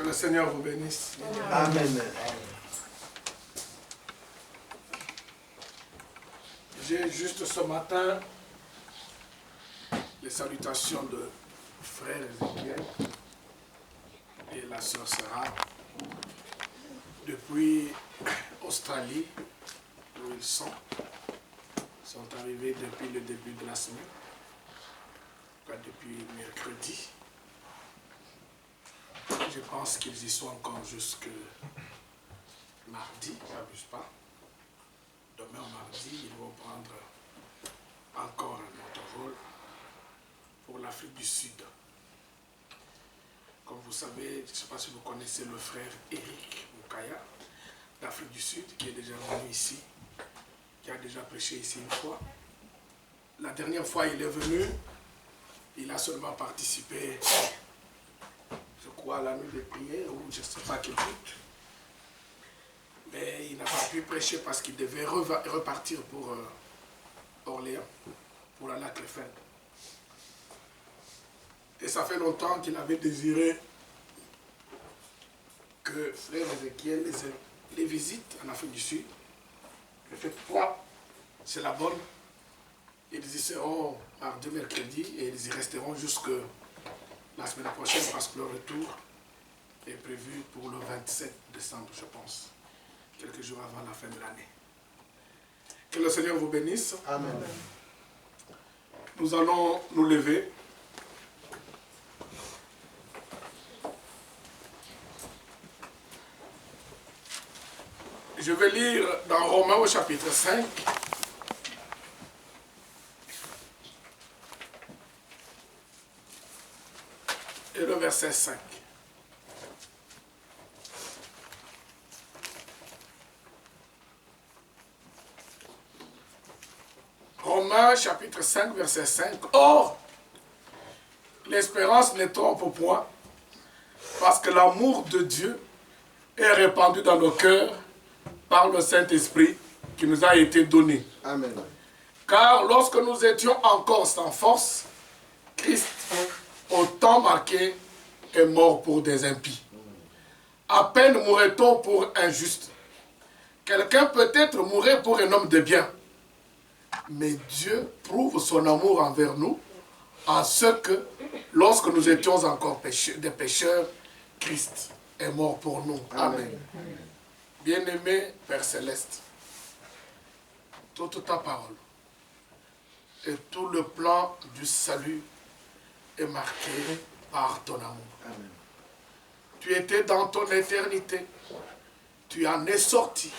le Seigneur vous bénisse. Amen. J'ai juste ce matin les salutations de frère Ézéchiel et la sœur Sarah depuis Australie, où ils sont arrivés depuis le début de la semaine, depuis mercredi. Je pense qu'ils y sont encore jusque mardi, n'abuse pas. Demain ou mardi, ils vont prendre encore un autre vol pour l'Afrique du Sud. Comme vous savez, je ne sais pas si vous connaissez le frère Eric Moukaya d'Afrique du Sud, qui est déjà venu ici, qui a déjà prêché ici une fois. La dernière fois, il est venu, il a seulement participé, je crois, à la nuit des prières, ou je ne sais pas quel but. Mais il n'a pas pu prêcher parce qu'il devait repartir pour Orléans, pour la Lac-les-Fènes. Et ça fait longtemps qu'il avait désiré que frère Ézéchiel les visite en Afrique du Sud. Et cette fois, c'est la bonne. Ils y seront mardi, mercredi, et ils y resteront jusque la semaine prochaine parce que le retour est prévu pour le 27 décembre, je pense. Quelques jours avant la fin de l'année. Que le Seigneur vous bénisse. Amen. Nous allons nous lever. Je vais lire dans Romains au chapitre 5. Et le verset 5. Romains chapitre 5, verset 5. Or, l'espérance ne trompe point, parce que l'amour de Dieu est répandu dans nos cœurs par le Saint-Esprit qui nous a été donné. Amen. Car lorsque nous étions encore sans force, Christ, au temps marqué, est mort pour des impies. À peine mourrait-on pour un juste. Quelqu'un peut-être mourrait pour un homme de bien. Mais Dieu prouve son amour envers nous en ce que, lorsque nous étions encore des pécheurs, Christ est mort pour nous. Amen. Bien-aimé Père Céleste, toute ta parole et tout le plan du salut est marqué par ton amour. Amen. Tu étais dans ton éternité. Tu en es sorti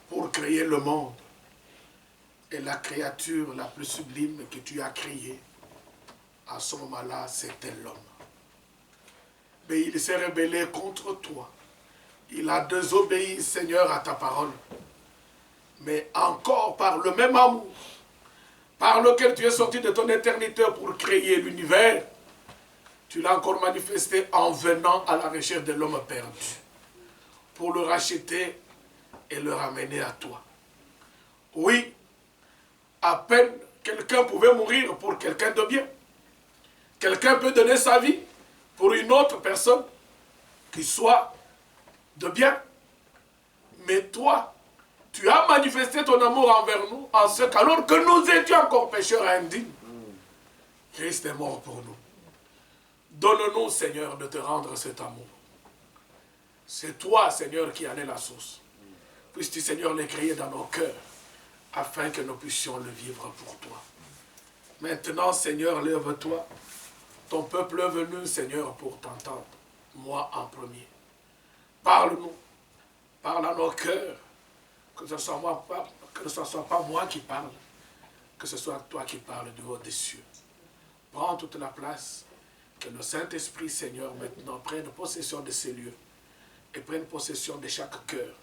pour créer le monde. Et la créature la plus sublime que tu as créée, à ce moment-là, c'était l'homme. Mais il s'est rebellé contre toi. Il a désobéi, Seigneur, à ta parole. Mais encore par le même amour, par lequel tu es sorti de ton éternité pour créer l'univers, tu l'as encore manifesté en venant à la recherche de l'homme perdu, pour le racheter et le ramener à toi. Oui, à peine quelqu'un pouvait mourir pour quelqu'un de bien. Quelqu'un peut donner sa vie pour une autre personne qui soit de bien. Mais toi, tu as manifesté ton amour envers nous en ce qu'alors que nous étions encore pécheurs indignes, Christ est mort pour nous. Donne-nous, Seigneur, de te rendre cet amour. C'est toi, Seigneur, qui en es la source. Puisses-tu, Seigneur, les créer dans nos cœurs, afin que nous puissions le vivre pour toi. Maintenant, Seigneur, lève-toi. Ton peuple est venu, Seigneur, pour t'entendre. Moi en premier. Parle-nous. Parle à nos cœurs. Que ce ne soit pas moi qui parle. Que ce soit toi qui parles du haut des cieux. Prends toute la place. Que le Saint-Esprit, Seigneur, maintenant prenne possession de ces lieux. Et prenne possession de chaque cœur.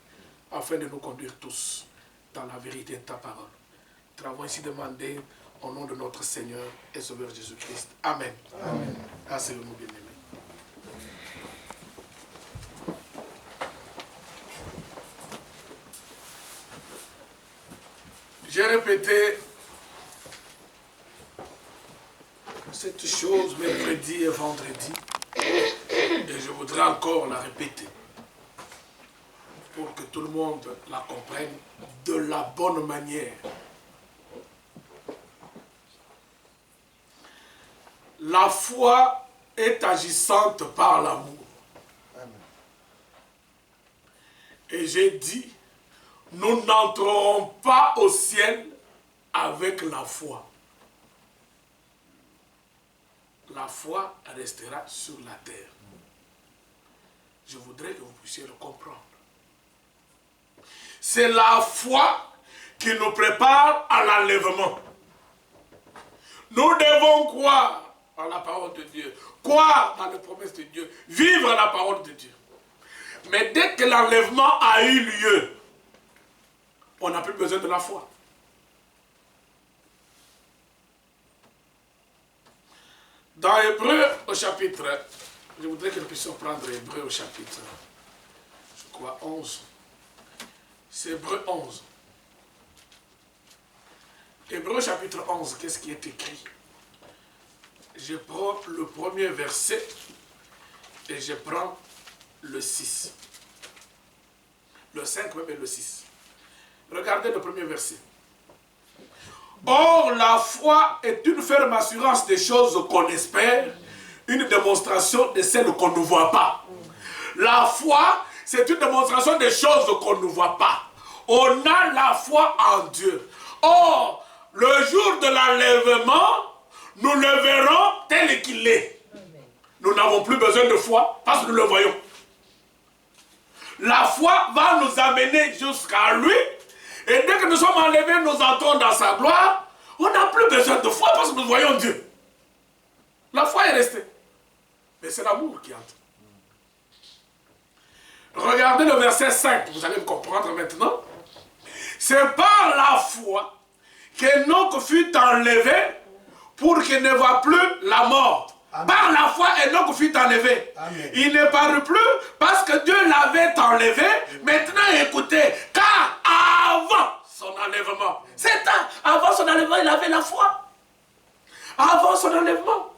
Afin de nous conduire tous dans la vérité de ta parole. Nous avons ici demandé au nom de notre Seigneur et Sauveur Jésus-Christ. Amen. Amen. Asseyez-vous, bien-aimés. J'ai répété cette chose mercredi et vendredi. Et je voudrais encore la répéter pour que tout le monde la comprenne de la bonne manière. La foi est agissante par l'amour. Et j'ai dit, nous n'entrerons pas au ciel avec la foi. La foi restera sur la terre. Je voudrais que vous puissiez le comprendre. C'est la foi qui nous prépare à l'enlèvement. Nous devons croire à la parole de Dieu, croire dans les promesses de Dieu, vivre la parole de Dieu. Mais dès que l'enlèvement a eu lieu, on n'a plus besoin de la foi. Dans Hébreu au chapitre, je voudrais que nous puissions prendre Hébreu au chapitre, je crois 11. C'est Hébreu 11. Hébreu chapitre 11, qu'est-ce qui est écrit? Je prends le premier verset et je prends le 6. Le 5 même et le 6. Regardez le premier verset. Or, la foi est une ferme assurance des choses qu'on espère, une démonstration de celles qu'on ne voit pas. La foi, c'est une démonstration des choses qu'on ne voit pas. On a la foi en Dieu. Or, le jour de l'enlèvement, nous le verrons tel qu'il est. Nous n'avons plus besoin de foi parce que nous le voyons. La foi va nous amener jusqu'à lui. Et dès que nous sommes enlevés, nous entrons dans sa gloire. On n'a plus besoin de foi parce que nous voyons Dieu. La foi est restée. Mais c'est l'amour qui entre. Regardez le verset 5. Vous allez me comprendre maintenant. C'est par la foi qu'Enoch fut enlevé pour qu'il ne voie plus la mort. Amen. Par la foi, Enoch fut enlevé. Amen. Il ne parut plus parce que Dieu l'avait enlevé. Maintenant, écoutez, car avant son enlèvement, avant son enlèvement, il avait la foi. Avant son enlèvement.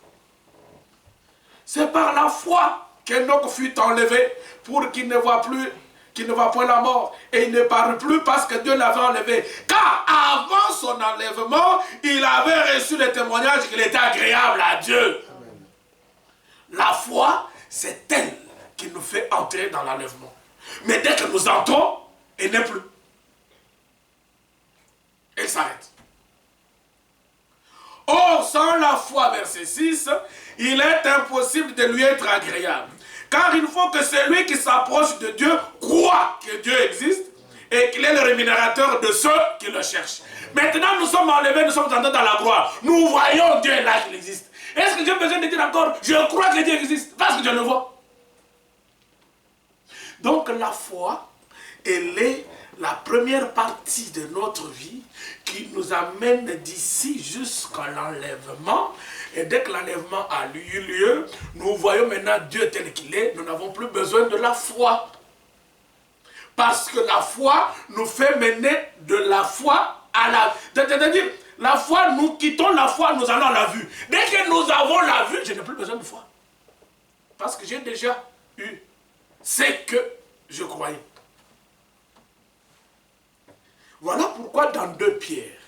C'est par la foi qu'Enoch fut enlevé pour qu'il ne voie plus, qu'il ne voie point la mort. Et il ne parut plus parce que Dieu l'avait enlevé. Car avant son enlèvement, il avait reçu le témoignage qu'il était agréable à Dieu. Amen. La foi, c'est elle qui nous fait entrer dans l'enlèvement. Mais dès que nous entrons, elle n'est plus. Elle s'arrête. Or, sans la foi, verset 6, il est impossible de lui être agréable. Car il faut que celui qui s'approche de Dieu croit que Dieu existe et qu'il est le rémunérateur de ceux qui le cherchent. Maintenant, nous sommes enlevés, nous sommes entrés dans la gloire. Nous voyons Dieu là qu'il existe. Est-ce que j'ai besoin de dire encore, je crois que Dieu existe, parce que je le vois? Donc la foi, elle est la première partie de notre vie qui nous amène d'ici jusqu'à l'enlèvement. Et dès que l'enlèvement a eu lieu, nous voyons maintenant Dieu tel qu'il est. Nous n'avons plus besoin de la foi. Parce que la foi nous fait mener de la foi à la... C'est-à-dire, la foi, nous quittons la foi, nous allons à la vue. Dès que nous avons la vue, je n'ai plus besoin de foi. Parce que j'ai déjà eu ce que je croyais. Voilà pourquoi dans 2 Pierre,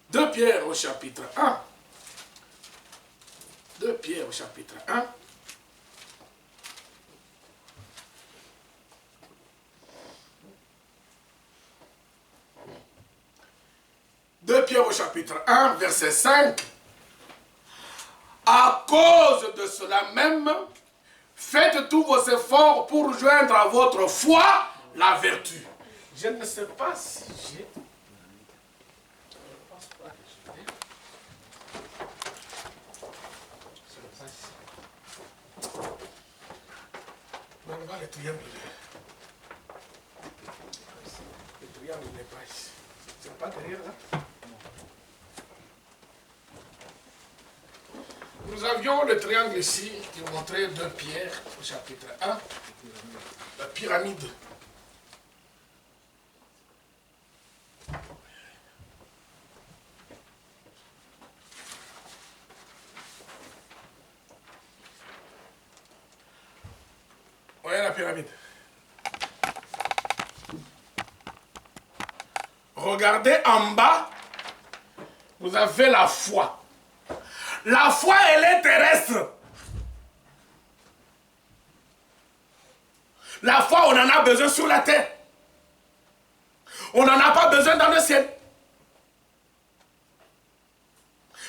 2 Pierre au chapitre 1, 2 Pierre au chapitre 1, Pierre au chapitre 1, verset 5, à cause de cela même, faites tous vos efforts pour joindre à votre foi la vertu. Je ne sais pas si j'ai... Le triangle, n'est pas ici. C'est pas derrière là. Nous avions le triangle ici qui montrait 2 Pierre au chapitre 1, la pyramide. Voyez la pyramide. Regardez en bas, vous avez la foi. La foi, elle est terrestre. La foi, on en a besoin sur la terre. On n'en a pas besoin dans le ciel.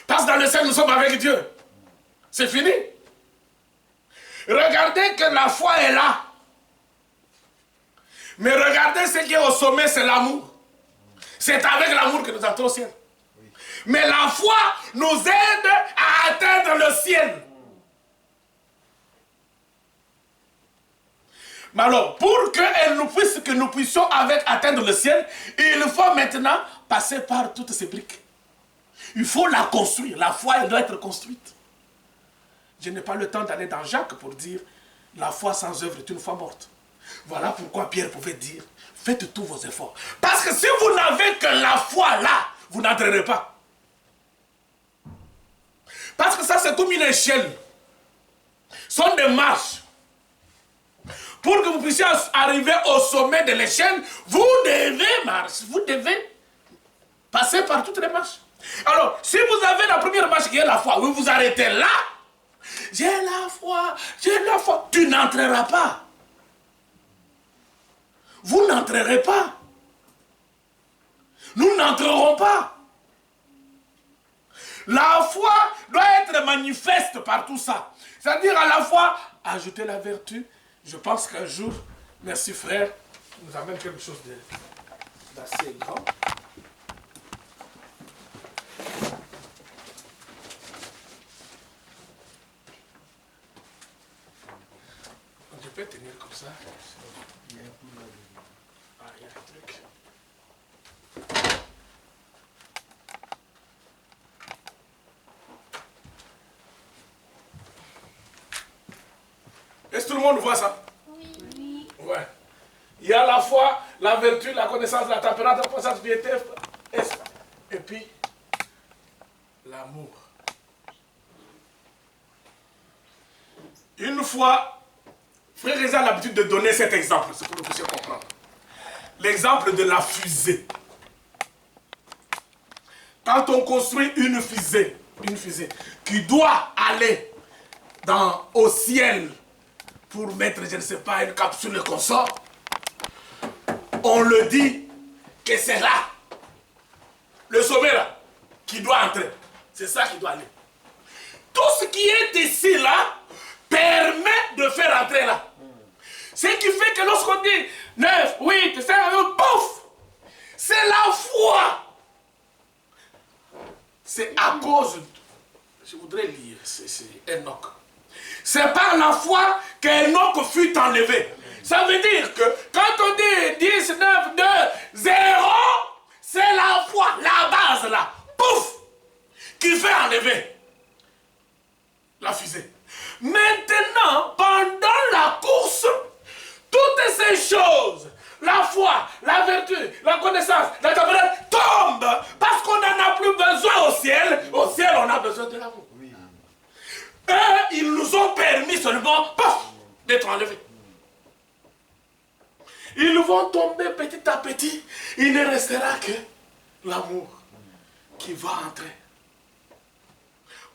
Parce que dans le ciel, nous sommes avec Dieu. C'est fini. Regardez que la foi est là. Mais regardez ce qui est au sommet, c'est l'amour. C'est avec l'amour que nous entrons au ciel. Mais la foi nous aide à atteindre le ciel. Mais alors, pour que nous puissions atteindre le ciel, il faut maintenant passer par toutes ces briques. Il faut la construire. La foi, elle doit être construite. Je n'ai pas le temps d'aller dans Jacques pour dire la foi sans œuvre est une foi morte. Voilà pourquoi Pierre pouvait dire faites tous vos efforts. Parce que si vous n'avez que la foi là, vous n'entrerez pas. Parce que ça, c'est comme une échelle. Ce sont des marches. Pour que vous puissiez arriver au sommet de l'échelle, vous devez marcher, vous devez passer par toutes les marches. Alors, si vous avez la première marche qui est la foi, vous vous arrêtez là, j'ai la foi, tu n'entreras pas. Vous n'entrerez pas. Nous n'entrerons pas. La foi doit être manifeste par tout ça. C'est-à-dire à la fois ajouter la vertu. Je pense qu'un jour, merci frère, nous amène quelque chose d'assez grand. Je peux tenir comme ça. Ah, il y a un truc. Est-ce que tout le monde voit ça? Oui. Ouais. Il y a la foi, la vertu, la connaissance, la tempérance, la puissance, la piété, et puis l'amour. Une fois, frère Reza a l'habitude de donner cet exemple, c'est pour que vous puissiez comprendre. L'exemple de la fusée. Quand on construit une fusée qui doit aller au ciel, pour mettre, je ne sais pas, une capsule de consort, on le dit que c'est là, le sommet là, qui doit entrer. C'est ça qui doit aller. Tout ce qui est ici là, permet de faire entrer là. Ce qui fait que lorsqu'on dit 9, 8, 7, pouf, c'est la foi. C'est à cause, je voudrais lire, c'est Enoch. C'est par la foi qu'Enoch fut enlevé. Ça veut dire que quand on dit 10, 9, 2, 0, c'est la foi, la base là, pouf, qui fait enlever la fusée. Maintenant, pendant la course, toutes ces choses, la foi, la vertu, la connaissance, la tempérance, tombent parce qu'on n'en a plus besoin au ciel. Au ciel, on a besoin de l'amour. Eux, ils nous ont permis seulement d'être enlevés. Ils vont tomber petit à petit. Il ne restera que l'amour qui va entrer.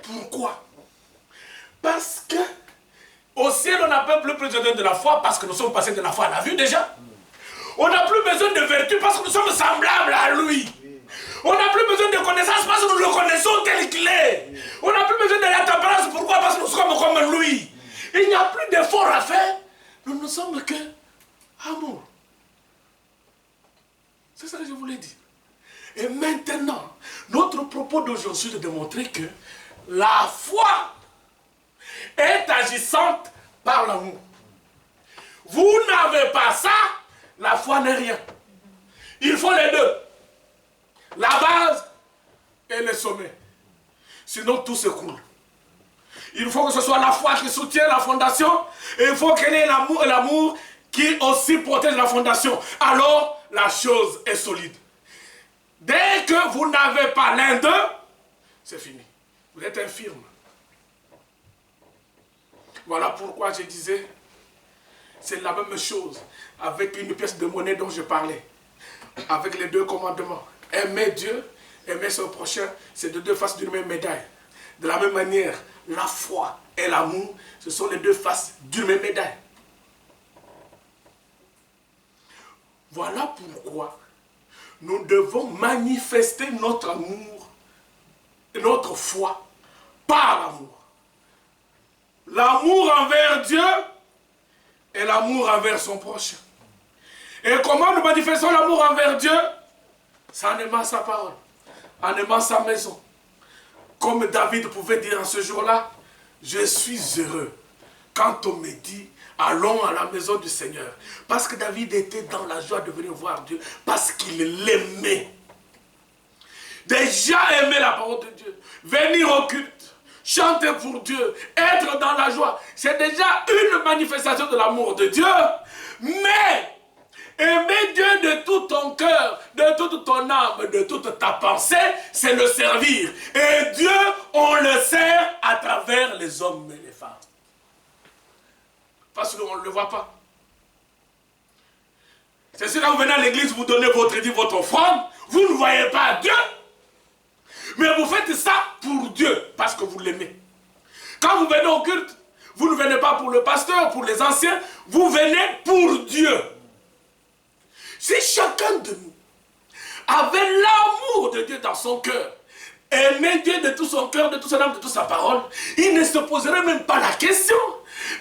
Pourquoi? Parce que au ciel, on n'a pas plus besoin de la foi parce que nous sommes passés de la foi à la vue déjà. On n'a plus besoin de vertu parce que nous sommes semblables à lui. On n'a plus besoin de connaissance parce que nous le connaissons tel qu'il est. On n'a plus besoin de la tempérance. Pourquoi? Parce que nous sommes comme lui. Il n'y a plus d'effort à faire. Nous ne sommes que amour. C'est ça que je voulais dire. Et maintenant, notre propos d'aujourd'hui est de démontrer que la foi est agissante par l'amour. Vous n'avez pas ça, la foi n'est rien. Il faut les deux. La base et le sommet. Sinon tout s'écroule. Il faut que ce soit la foi qui soutient la fondation et il faut qu'il y ait l'amour qui aussi protège la fondation. Alors la chose est solide. Dès que vous n'avez pas l'un d'eux, c'est fini. Vous êtes infirme. Voilà pourquoi je disais, C'est la même chose avec une pièce de monnaie dont je parlais. Avec les deux commandements. Aimer Dieu, aimer son prochain, c'est de deux faces d'une même médaille. De la même manière, la foi et l'amour, ce sont les deux faces d'une même médaille. Voilà pourquoi nous devons manifester notre amour et notre foi par l'amour. L'amour envers Dieu et l'amour envers son prochain. Et comment nous manifestons l'amour envers Dieu? C'est en aimant sa parole, en aimant sa maison. Comme David pouvait dire en ce jour-là, je suis heureux quand on me dit, allons à la maison du Seigneur. Parce que David était dans la joie de venir voir Dieu, parce qu'il l'aimait. Déjà aimer la parole de Dieu, venir au culte, chanter pour Dieu, être dans la joie, c'est déjà une manifestation de l'amour de Dieu. Mais aimer Dieu de tout ton cœur, de toute ton âme, de toute ta pensée, c'est le servir. Et Dieu, on le sert à travers les hommes et les femmes. Parce qu'on ne le voit pas. C'est sûr, quand vous venez à l'église, vous donnez votre offrande, vous ne voyez pas Dieu. Mais vous faites ça pour Dieu, parce que vous l'aimez. Quand vous venez au culte, vous ne venez pas pour le pasteur, pour les anciens, vous venez pour Dieu. Si chacun de nous avait l'amour de Dieu dans son cœur, aimait Dieu de tout son cœur, de toute son âme, de toute sa parole, il ne se poserait même pas la question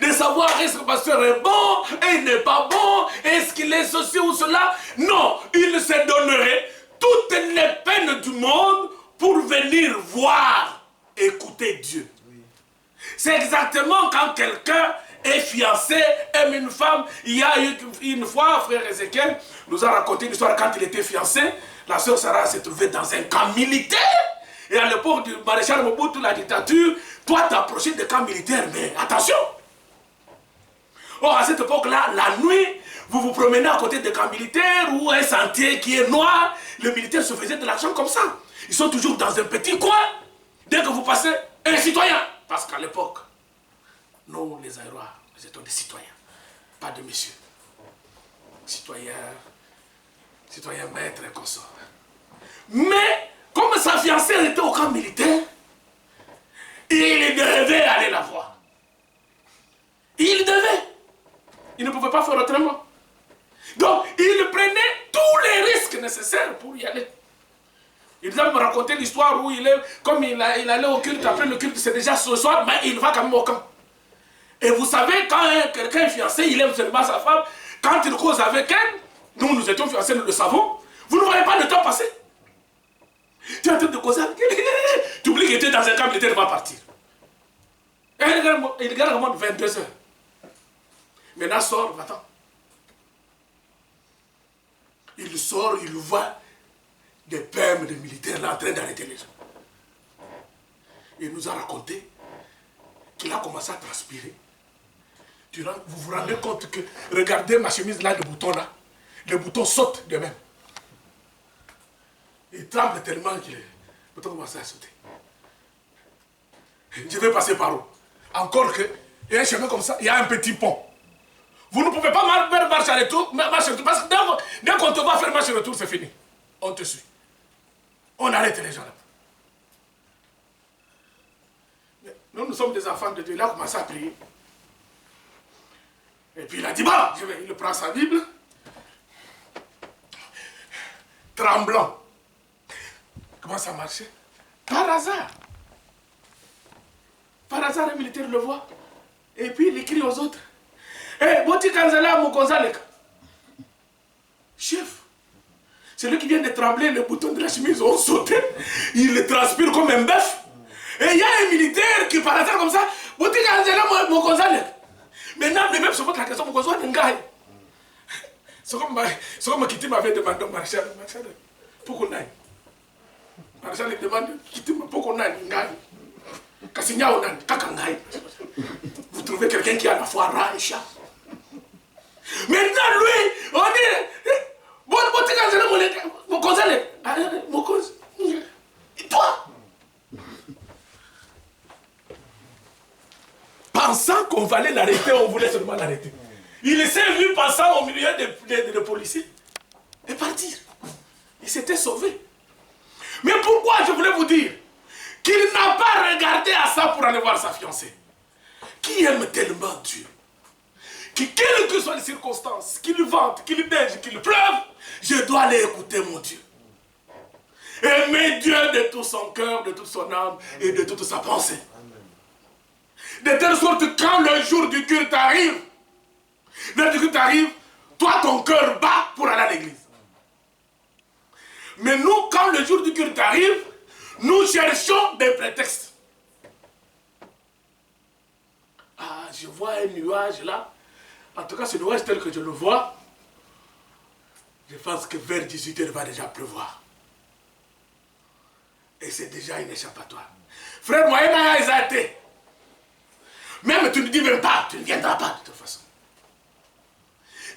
de savoir est-ce que le pasteur est bon, et il n'est pas bon, est-ce qu'il est ceci ou cela. Non, il se donnerait toutes les peines du monde pour venir voir, écouter Dieu. Oui. C'est exactement quand quelqu'un est fiancé, aime une femme. Il y a une fois, frère Ézéchiel nous a raconté une histoire quand il était fiancé. La sœur Sarah s'est trouvée dans un camp militaire. Et à l'époque du maréchal Mobutu, la dictature, toi t'approchais des camps militaires, mais attention. Or, à cette époque-là, la nuit, vous vous promenez à côté des camps militaires ou un sentier qui est noir. Les militaires se faisaient de l'argent comme ça. Ils sont toujours dans un petit coin. Dès que vous passez, un citoyen. Parce qu'à l'époque, nous, les Aïrois, nous étions des citoyens, pas de messieurs. Citoyens maîtres et consorts. Mais, comme sa fiancée était au camp militaire, il devait aller la voir. Il devait. Il ne pouvait pas faire autrement. Donc, il prenait tous les risques nécessaires pour y aller. Il va me raconter l'histoire où il est, comme il allait au culte, après le culte, c'est déjà ce soir, mais il va quand même au camp. Et vous savez, quand quelqu'un est fiancé, il aime seulement sa femme, quand il cause avec elle, nous étions fiancés, nous le savons, vous ne voyez pas le temps passer. Tu es en train de causer avec elle, tu oublies que tu es dans un camp militaire, il va partir. Et il regarde au moins 22 heures. Maintenant, sort, va-t'en. Il sort, il voit des pères de militaires là en train d'arrêter les gens. Il nous a raconté qu'il a commencé à transpirer. Vous vous rendez compte que, regardez ma chemise là, le bouton là, le bouton saute de même. Il tremble tellement que le bouton commence à sauter. Je vais passer par où? Encore que, il y a un chemin comme ça, il y a un petit pont. Vous ne pouvez pas faire marche à retour, parce que dès qu'on te va faire marche à retour, c'est fini. On te suit. On arrête les gens là. Nous sommes des enfants de Dieu. Il a commencé à prier. Et puis il a dit, bah, il prend sa Bible. Tremblant. Il commence à marcher. Par hasard. Par hasard, un militaire le voit. Et puis il écrit aux autres. Eh, Boti Kanzala Moukonzalek. Chef. C'est lui qui vient de trembler, les boutons de la chemise ont sauté. Il transpire comme un bœuf. Et il y a un militaire qui, par hasard comme ça, Boti Kanzala Moukonzalek. Maintenant, les mêmes se posent la question, Moukonzalek Ngaï. C'est comme Kitty m'avait demandé au maréchal, pourquoi on aille. Maréchal lui demande, Kitty, pourquoi on aille Ngaï. Kassinya on aille, Kakangaï. Vous trouvez quelqu'un qui a la foi rat et chat. Maintenant, lui, on dit, et toi? Pensant qu'on fallait l'arrêter, on voulait seulement l'arrêter. Il s'est vu passant au milieu des policiers et partir. Il s'était sauvé. Mais pourquoi je voulais vous dire qu'il n'a pas regardé à ça pour aller voir sa fiancée? Qui aime tellement Dieu, qui, quelles que soient les circonstances, qu'il vente, qu'il neige, qu'il pleuve, je dois aller écouter mon Dieu. Aimer Dieu de tout son cœur, de toute son âme et de toute sa pensée. De telle sorte que quand le jour du culte arrive, toi ton cœur bat pour aller à l'église. Mais nous, quand le jour du culte arrive, nous cherchons des prétextes. Ah, je vois un nuage là. En tout cas, ce nuage tel que je le vois, je pense que vers 18h, il va déjà pleuvoir. Et c'est déjà une échappatoire. Frère, moi, ils ont été. Même tu ne dis même pas, tu ne viendras pas de toute façon.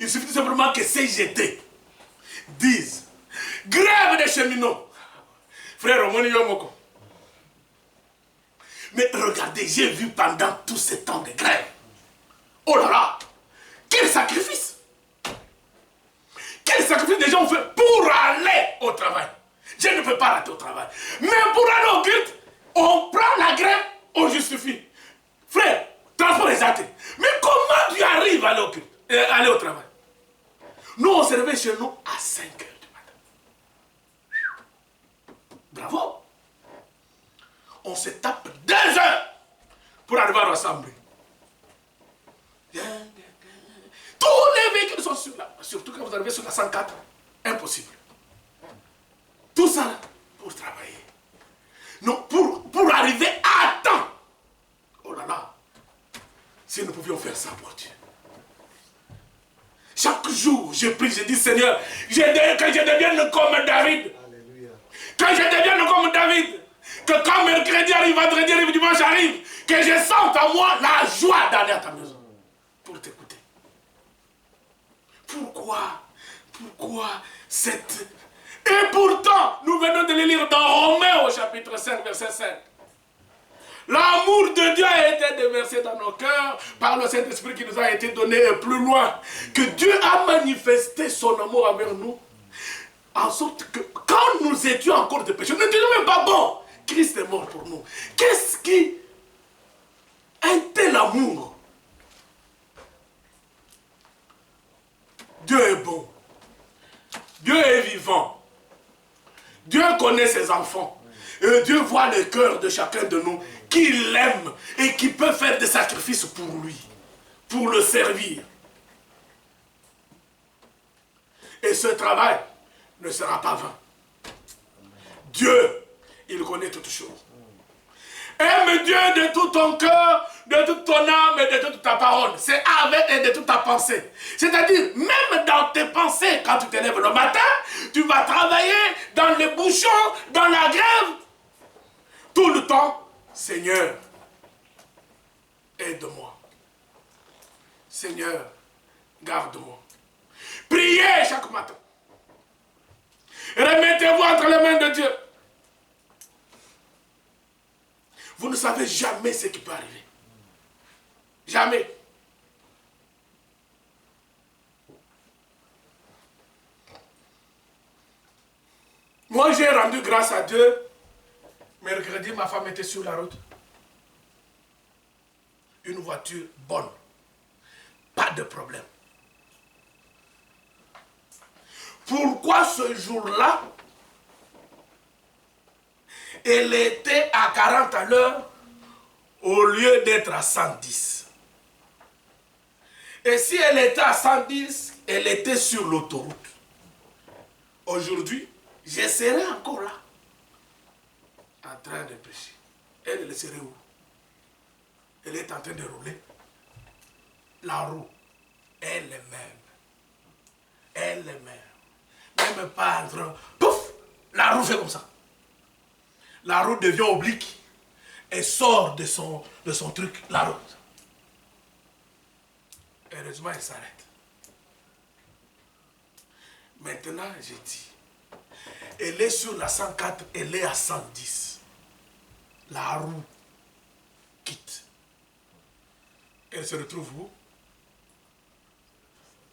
Il suffit tout simplement que CGT disent grève des cheminots. Frère, au moins, mais regardez, j'ai vu pendant tout ce temps de grève. Oh là là, quel sacrifice! Quel sacrifice les gens ont fait pour aller au travail. Je ne peux pas rater au travail. Mais pour aller au culte, on prend la grève, on justifie. Frère, transport est athée. Mais comment tu arrives à aller au culte, aller au travail? Nous, on se réveille chez nous à 5h du matin. Bravo. On se tape 2 heures pour arriver à l'assemblée. Tous les véhicules sont sur là. Surtout quand vous arrivez sur la 104. Impossible. Tout ça pour travailler. Non, pour arriver à temps. Oh là là. Si nous pouvions faire ça pour Dieu. Chaque jour, je prie, je dis Seigneur, que je devienne comme David. Alléluia. Que je devienne comme David. Que quand mercredi arrive, vendredi arrive, dimanche arrive, que je sente en moi la joie d'aller à ta maison. Pour t'écouter. Pourquoi cette... Et pourtant, nous venons de le lire dans Romains au chapitre 5, verset 5. L'amour de Dieu a été déversé dans nos cœurs par le Saint-Esprit qui nous a été donné et plus loin. Que Dieu a manifesté son amour envers nous. En sorte que quand nous étions encore des pécheurs, nous n'étions même pas bons. Christ est mort pour nous. Qu'est-ce qui... Un tel amour. Dieu est bon. Dieu est vivant. Dieu connaît ses enfants. Et Dieu voit le cœur de chacun de nous, qui l'aime et qui peut faire des sacrifices pour lui, pour le servir. Et ce travail ne sera pas vain. Dieu, il connaît toutes choses. Aime Dieu de tout ton cœur, de toute ton âme et de toute ta parole. C'est avec et de toute ta pensée. C'est-à-dire, même dans tes pensées, quand tu te lèves le matin, tu vas travailler dans les bouchons, dans la grève. Tout le temps, Seigneur, aide-moi. Seigneur, garde-moi. Priez chaque matin. Remettez-vous entre les mains de Dieu. Vous ne savez jamais ce qui peut arriver. Jamais. Moi, j'ai rendu grâce à Dieu. Mercredi, ma femme était sur la route. Une voiture bonne. Pas de problème. Pourquoi ce jour-là, elle était à 40 à l'heure au lieu d'être à 110. Et si elle était à 110, elle était sur l'autoroute. Aujourd'hui, je serai encore là, en train de pêcher. Elle serait où? Elle est en train de rouler. La roue, elle-même. Même pas en train... Pouf! La roue fait comme ça. La roue devient oblique et sort de son truc, la route. Heureusement, elle s'arrête. Maintenant, j'ai dit, elle est sur la 104, elle est à 110. La roue quitte. Elle se retrouve où?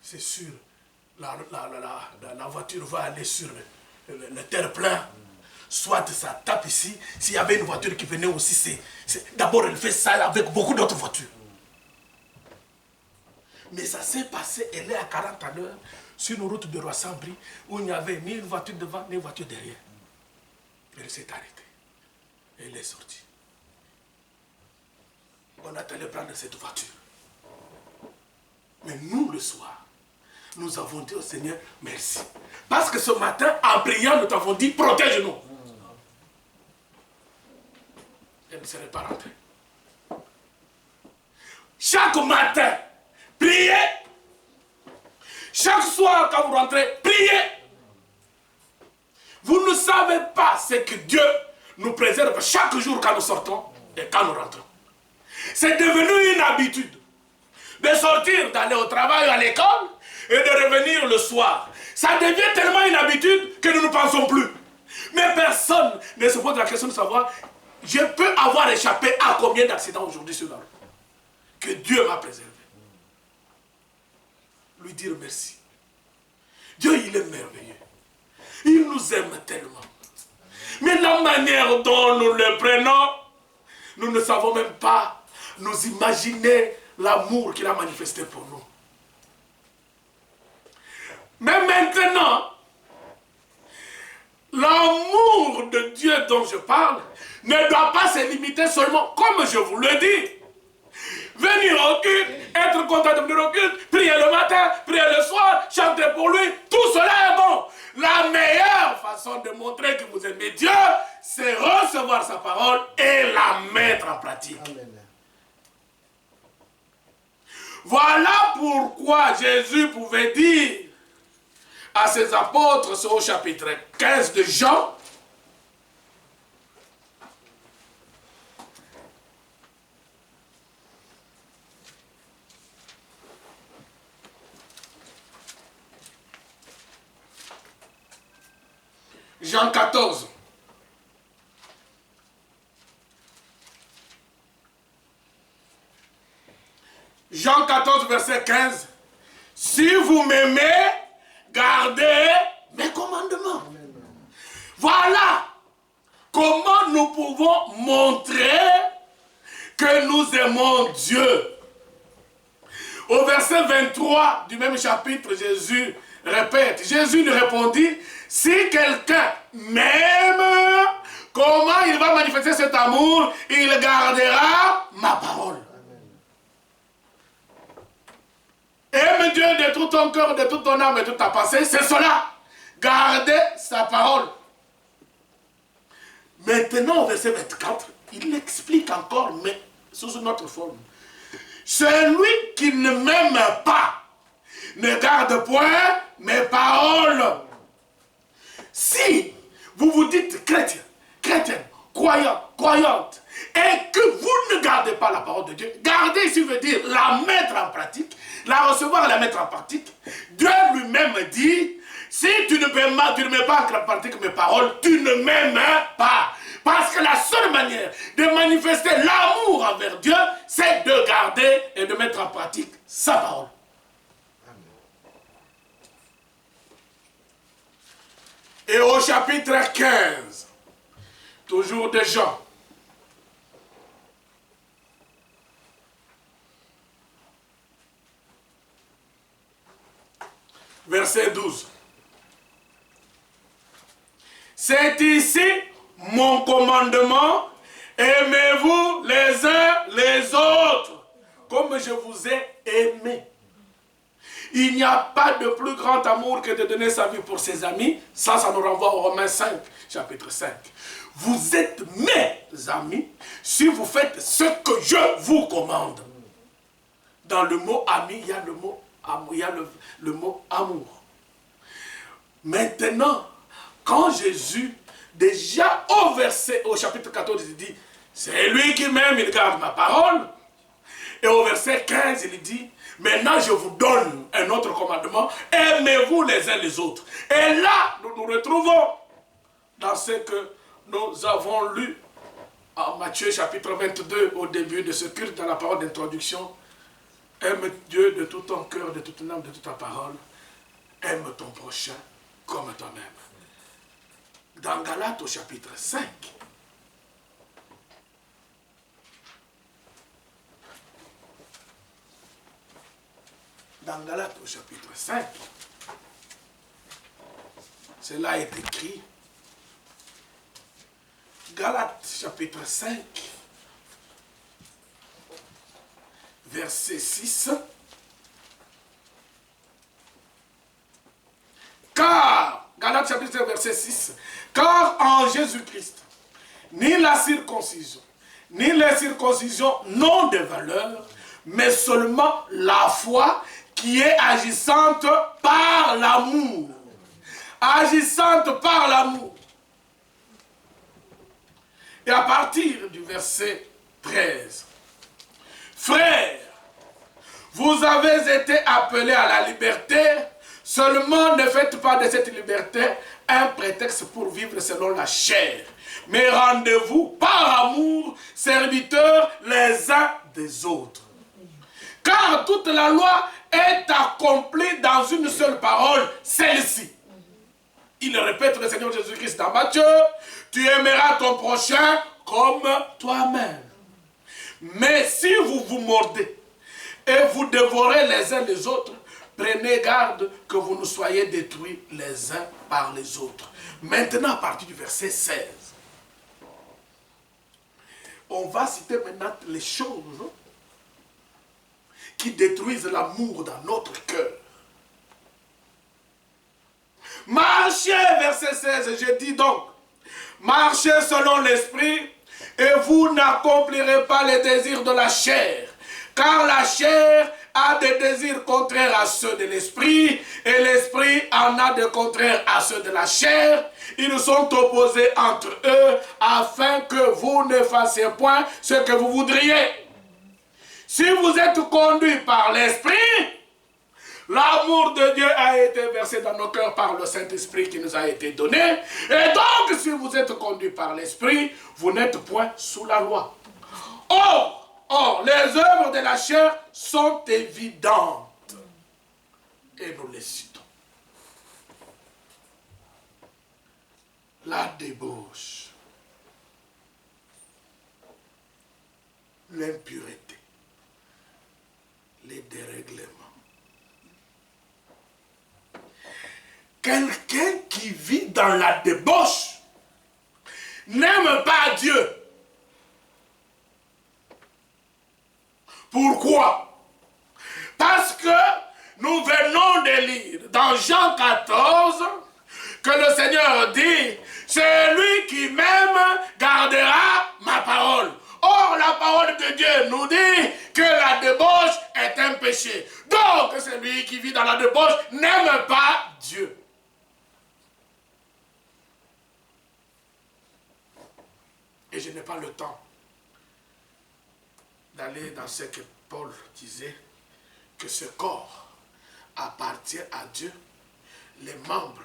c'est sûr, la voiture va aller sur le terre-plein. Soit ça tape ici. S'il y avait une voiture qui venait aussi, d'abord elle fait ça avec beaucoup d'autres voitures. Mais ça s'est passé, elle est à 40 à l'heure sur une route de Roi-Saint-Brie où il n'y avait ni une voiture devant ni une voiture derrière. Elle s'est arrêtée. Elle est sortie. On a allé prendre cette voiture. Mais nous, le soir, nous avons dit au Seigneur, merci. Parce que ce matin, en priant, nous t'avons dit, protège-nous. Elle ne serait pas rentrée. Chaque matin, priez. Chaque soir, quand vous rentrez, priez. Vous ne savez pas ce que Dieu nous préserve chaque jour quand nous sortons et quand nous rentrons. C'est devenu une habitude de sortir, d'aller au travail ou à l'école et de revenir le soir. Ça devient tellement une habitude que nous ne pensons plus. Mais personne ne se pose la question de savoir, je peux avoir échappé à combien d'accidents aujourd'hui sur la route que Dieu m'a préservé. Lui dire merci. Dieu, il est merveilleux. Il nous aime tellement. Mais la manière dont nous le prenons, nous ne savons même pas nous imaginer l'amour qu'il a manifesté pour nous. Mais maintenant, l'amour de Dieu dont je parle ne doit pas se limiter seulement, comme je vous le dis, venir au culte, être content de venir au culte, prier le matin, prier le soir, chanter pour lui, tout cela est bon. La meilleure façon de montrer que vous aimez Dieu, c'est recevoir sa parole et la mettre en pratique. Amen. Voilà pourquoi Jésus pouvait dire à ses apôtres, c'est au chapitre 15 de Jean, Jean 14. Jean 14, verset 15. Si vous m'aimez, gardez mes commandements. Amen. Voilà comment nous pouvons montrer que nous aimons Dieu. Au verset 23 du même chapitre, Jésus répète. Jésus lui répondit, si quelqu'un m'aime, comment il va manifester cet amour? Il gardera ma parole. Aime Dieu de tout ton cœur, de toute ton âme et de toute ta pensée, c'est cela. Garder sa parole. Maintenant, au verset 24, il explique encore, mais sous une autre forme. Celui qui ne m'aime pas ne garde point mes paroles. Si vous vous dites chrétien, chrétienne, croyant, croyante, et que vous ne gardez pas la parole de Dieu, garder ici veut dire la mettre en pratique, la recevoir et la mettre en pratique. Dieu lui-même dit, si tu ne mets pas en pratique mes paroles, tu ne m'aimes pas. Parce que la seule manière de manifester l'amour envers Dieu, c'est de garder et de mettre en pratique sa parole. Et au chapitre 15, toujours de Jean, verset 12. C'est ici mon commandement, aimez-vous les uns les autres, comme je vous ai aimé. Il n'y a pas de plus grand amour que de donner sa vie pour ses amis. Ça nous renvoie au Romains 5, chapitre 5. Vous êtes mes amis si vous faites ce que je vous commande. Dans le mot ami, il y a le mot amour. Il y a le mot amour. Maintenant, quand Jésus, déjà au chapitre 14, il dit, c'est lui qui m'aime, il garde ma parole. Et au verset 15, il dit, maintenant je vous donne un autre commandement, aimez-vous les uns les autres. Et là, nous nous retrouvons dans ce que nous avons lu en Matthieu chapitre 22, au début de ce culte, dans la parole d'introduction. Aime Dieu de tout ton cœur, de toute ton âme, de toute ta parole. Aime ton prochain comme toi-même. Dans Galates au chapitre 5, dans Galates au chapitre 5, cela est écrit. Galates chapitre 5, verset 6. Car, Galates chapitre 5, verset 6, car en Jésus-Christ, ni la circoncision, ni l'incirconcision n'ont de valeur, mais seulement la foi qui est agissante par l'amour. Agissante par l'amour. Et à partir du verset 13, frères, vous avez été appelés à la liberté, seulement ne faites pas de cette liberté un prétexte pour vivre selon la chair, mais rendez-vous par amour, serviteurs les uns des autres. Car toute la loi est accomplie dans une seule parole, celle-ci. Il répète le Seigneur Jésus-Christ dans Matthieu, tu aimeras ton prochain comme toi-même. Mais si vous vous mordez et vous dévorez les uns les autres, prenez garde que vous ne soyez détruits les uns par les autres. Maintenant, à partir du verset 16, on va citer maintenant les choses qui détruisent l'amour dans notre cœur. Marchez, verset 16, je dis donc, marchez selon l'esprit et vous n'accomplirez pas les désirs de la chair, car la chair a des désirs contraires à ceux de l'esprit et l'esprit en a des contraires à ceux de la chair. Ils sont opposés entre eux afin que vous ne fassiez point ce que vous voudriez. Si vous êtes conduits par l'esprit, l'amour de Dieu a été versé dans nos cœurs par le Saint-Esprit qui nous a été donné. Et donc, si vous êtes conduits par l'Esprit, vous n'êtes point sous la loi. Or, les œuvres de la chair sont évidentes. Et nous les citons. La débauche, l'impureté, les dérèglements. Quelqu'un qui vit dans la débauche n'aime pas Dieu. Pourquoi? Parce que nous venons de lire dans Jean 14 que le Seigneur dit, celui qui m'aime gardera ma parole. Or, la parole de Dieu nous dit que la débauche est un péché. Donc, celui qui vit dans la débauche n'aime pas Dieu. Et je n'ai pas le temps d'aller dans ce que Paul disait, que ce corps appartient à Dieu. Les membres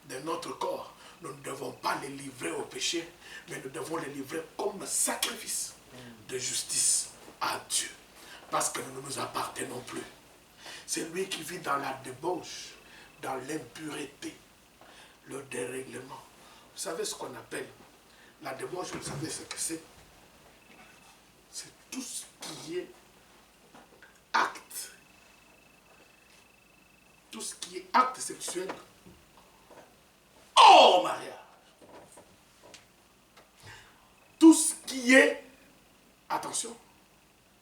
de notre corps, nous ne devons pas les livrer au péché, mais nous devons les livrer comme sacrifice de justice à Dieu. Parce que nous ne nous appartenons plus. C'est lui qui vit dans la débauche, dans l'impureté, le dérèglement. Vous savez ce qu'on appelle la débauche, vous savez ce que c'est? C'est tout ce qui est acte. Tout ce qui est acte sexuel hors mariage. Tout ce qui est, attention,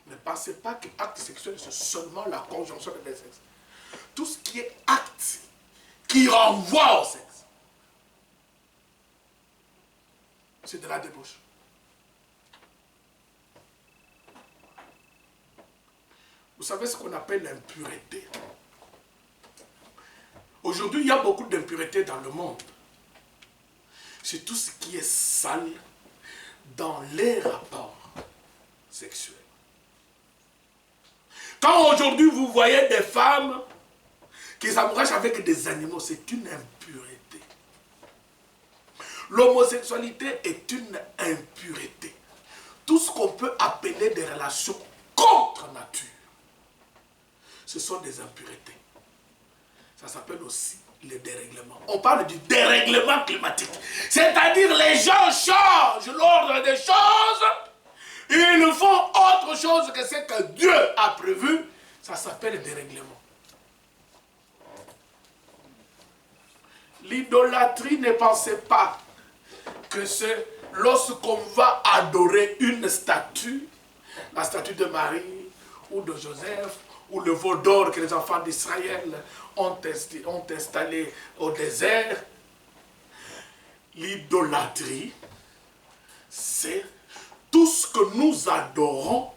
ne pensez pas que acte sexuel c'est seulement la conjonction des deux sexes. Tout ce qui est acte qui renvoie au sexe, c'est de la débauche. Vous savez ce qu'on appelle l'impureté. Aujourd'hui, il y a beaucoup d'impureté dans le monde. C'est tout ce qui est sale dans les rapports sexuels. Quand aujourd'hui vous voyez des femmes qui s'amourachent avec des animaux, c'est une impureté. L'homosexualité est une impureté. Tout ce qu'on peut appeler des relations contre nature. ce sont des impuretés. Ça s'appelle aussi le dérèglement. On parle du dérèglement climatique. C'est-à-dire les gens changent l'ordre des choses. Ils font autre chose que ce que Dieu a prévu. Ça s'appelle le dérèglement. L'idolâtrie, ne pensez pas que c'est lorsqu'on va adorer une statue, la statue de Marie ou de Joseph, ou le veau d'or que les enfants d'Israël ont installé au désert. L'idolâtrie, c'est tout ce que nous adorons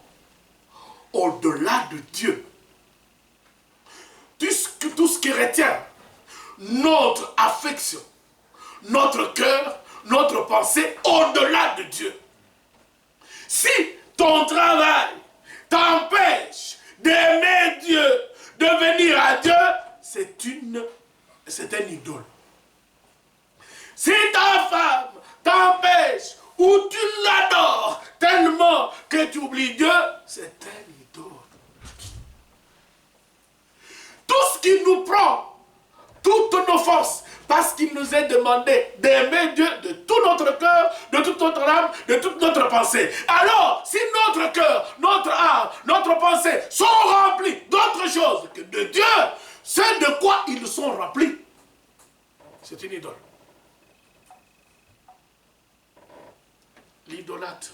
au-delà de Dieu. Tout ce qui retient notre affection, notre cœur, notre pensée au-delà de Dieu. Si ton travail t'empêche d'aimer Dieu, de venir à Dieu, c'est un idole. Si ta femme t'empêche ou tu l'adores tellement que tu oublies Dieu, c'est un idole. Tout ce qui nous prend toutes nos forces, parce qu'il nous est demandé d'aimer Dieu de tout notre cœur, de toute notre âme, de toute notre pensée. Alors, si notre cœur, notre âme, notre pensée sont remplis d'autres choses que de Dieu, c'est de quoi ils sont remplis. C'est une idole. L'idolâtrie.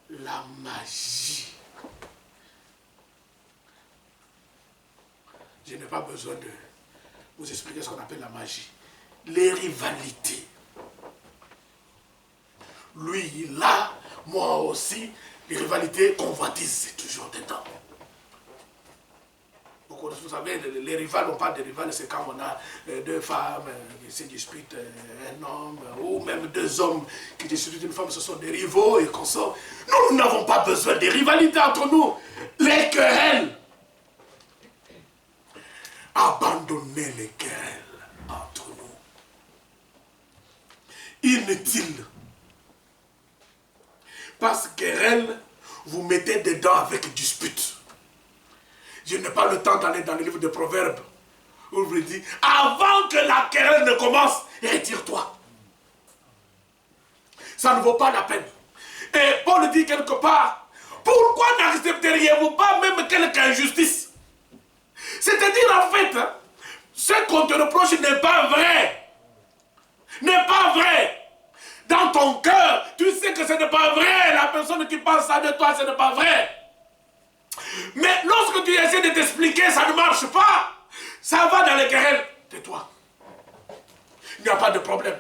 La magie. Je n'ai pas besoin de vous expliquer ce qu'on appelle la magie. Les rivalités. Lui, il a, moi aussi, les rivalités convoitises, c'est toujours dedans. Vous savez, les rivales, on parle de rivales, c'est quand on a deux femmes qui se disputent un homme, ou même deux hommes qui disputent une femme, ce sont des rivaux et consorts. Nous n'avons pas besoin de rivalités entre nous. Les querelles. Abandonnez les querelles entre nous. Inutile. Parce que querelle, vous mettez dedans avec dispute. Je n'ai pas le temps d'aller dans le livre de Proverbes où il vous dit, avant que la querelle ne commence, retire-toi. Ça ne vaut pas la peine. Et Paul dit quelque part, pourquoi n'accepteriez-vous pas même quelque injustice? C'est-à-dire, en fait, ce qu'on te reproche n'est pas vrai. N'est pas vrai. Dans ton cœur, tu sais que ce n'est pas vrai. La personne qui pense ça de toi, ce n'est pas vrai. Mais lorsque tu essaies de t'expliquer, ça ne marche pas. Ça va dans les querelles. Tais-toi. Il n'y a pas de problème.